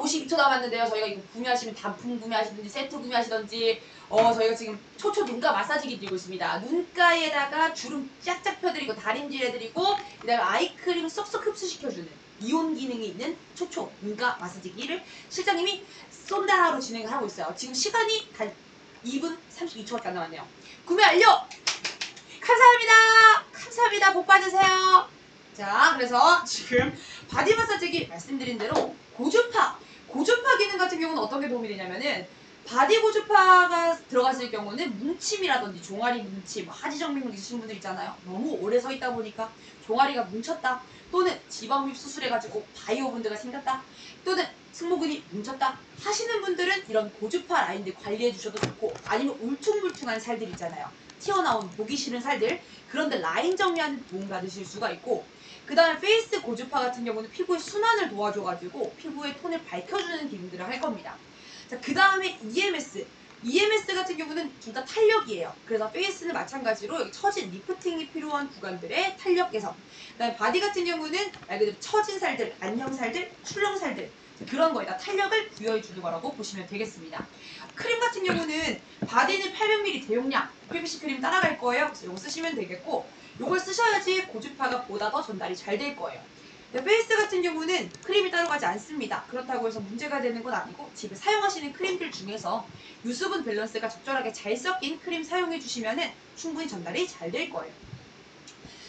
52초 남았는데요. 저희가 이거 구매하시면 단품 구매하시든지 세트 구매하시든지, 저희가 지금 초초 눈가 마사지기 드리고 있습니다. 눈가에다가 주름 쫙쫙 펴드리고 다림질 해드리고, 그다음에 아이크림 쏙쏙 흡수시켜주는 이온 기능이 있는 초초 눈가 마사지기를 실장님이 쏜다로 진행을 하고 있어요. 지금 시간이 단 2분 32초밖에 안 남았네요. 구매 완료! 감사합니다. 감사합니다. 복 받으세요. 자, 그래서 지금 바디 마사지기 말씀드린 대로 고주파 기능 같은 경우는 어떤 게 도움이 되냐면은, 바디 고주파가 들어갔을 경우는 뭉침이라든지 종아리 뭉침, 하지정맥 있으신 분들 있잖아요. 너무 오래 서 있다 보니까 종아리가 뭉쳤다, 또는 지방 흡입 수술해가지고 바이오분드가 생겼다, 또는 승모근이 뭉쳤다 하시는 분들은 이런 고주파 라인들 관리해 주셔도 좋고, 아니면 울퉁불퉁한 살들 있잖아요. 튀어나온 보기 싫은 살들, 그런데 라인 정리하는 도움 받으실 수가 있고, 그 다음에 페이스 고주파 같은 경우는 피부의 순환을 도와줘가지고 피부의 톤을 밝혀주는 기능들을 할 겁니다. 자, 그 다음에 EMS 같은 경우는 둘 다 탄력이에요. 그래서 페이스는 마찬가지로 여기 처진 리프팅이 필요한 구간들의 탄력 개선, 그 다음에 바디 같은 경우는 말 그대로 처진 살들, 안녕살들, 출렁살들, 그런 거에다 탄력을 부여해 주는 거라고 보시면 되겠습니다. 크림 같은 경우는 바디는 800ml 대용량 PVC 크림 따라갈 거예요. 그래서 이거 쓰시면 되겠고, 이걸 쓰셔야지 고주파가 보다 더 전달이 잘 될 거예요. 페이스 같은 경우는 크림이 따로 가지 않습니다. 그렇다고 해서 문제가 되는 건 아니고, 집에 사용하시는 크림들 중에서 유수분 밸런스가 적절하게 잘 섞인 크림 사용해 주시면 충분히 전달이 잘 될 거예요.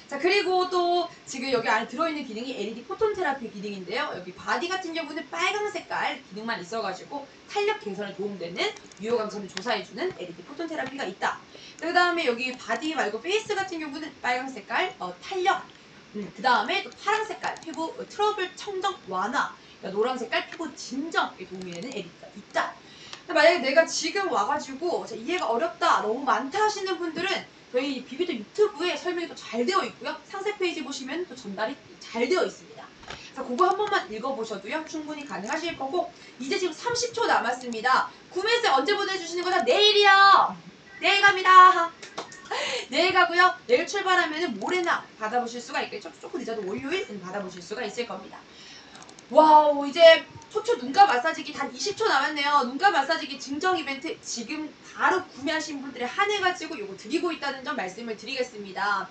자, 그리고 또 지금 여기 안에 들어있는 기능이 LED 포톤 테라피 기능인데요. 여기 바디 같은 경우는 빨강 색깔 기능만 있어가지고 탄력 개선에 도움되는 유효감성을 조사해주는 LED 포톤 테라피가 있다. 그 다음에 여기 바디 말고 페이스 같은 경우는 빨강 색깔 탄력, 그 다음에 또 파란 색깔 피부 트러블 청정 완화, 노란 색깔 피부 진정에 도움이 되는 LED가 있다. 만약에 내가 지금 와가지고 이해가 어렵다, 너무 많다 하시는 분들은 저희 비비드 유튜브에 설명이 또 잘 되어 있고요. 상세 페이지 보시면 또 전달이 잘 되어 있습니다. 자, 그거 한 번만 읽어보셔도요, 충분히 가능하실 거고, 이제 지금 30초 남았습니다. 구매세 언제 보내주시는 거죠? 내일이요! 내일 갑니다! 내일 가고요. 내일 출발하면 모레나 받아보실 수가 있겠죠. 조금 늦어도 월요일 받아보실 수가 있을 겁니다. 와우, 이제 초초 눈가 마사지기 단 20초 남았네요. 눈가 마사지기 증정 이벤트 지금 바로 구매하신 분들에 한해가지고 요거 드리고 있다는 점 말씀을 드리겠습니다.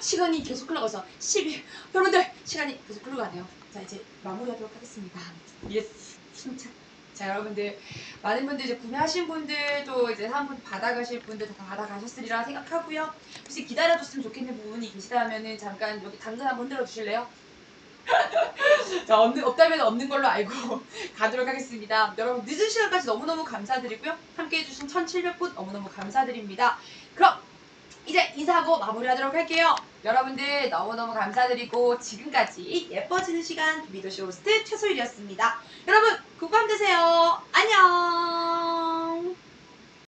시간이 계속 흘러가서 12 여러분들 시간이 계속 흘러가네요. 자 이제 마무리하도록 하겠습니다. 예스 진짜. 자 여러분들 많은 분들 이제 구매하신 분들도 이제 상품 받아가실 분들 다 받아가셨으리라 생각하고요. 혹시 기다려줬으면 좋겠는 부분이 계시다면은 잠깐 여기 당근 한번 흔들어 주실래요? 자, 없다면 없는 걸로 알고 가도록 하겠습니다. 여러분 늦은 시간까지 너무너무 감사드리고요. 함께해 주신 1700분 너무너무 감사드립니다. 그럼 이제 인사하고 마무리하도록 할게요. 여러분들 너무너무 감사드리고 지금까지 예뻐지는 시간 비비도시 호스트 최소율이었습니다. 여러분 굿밤 되세요. 안녕.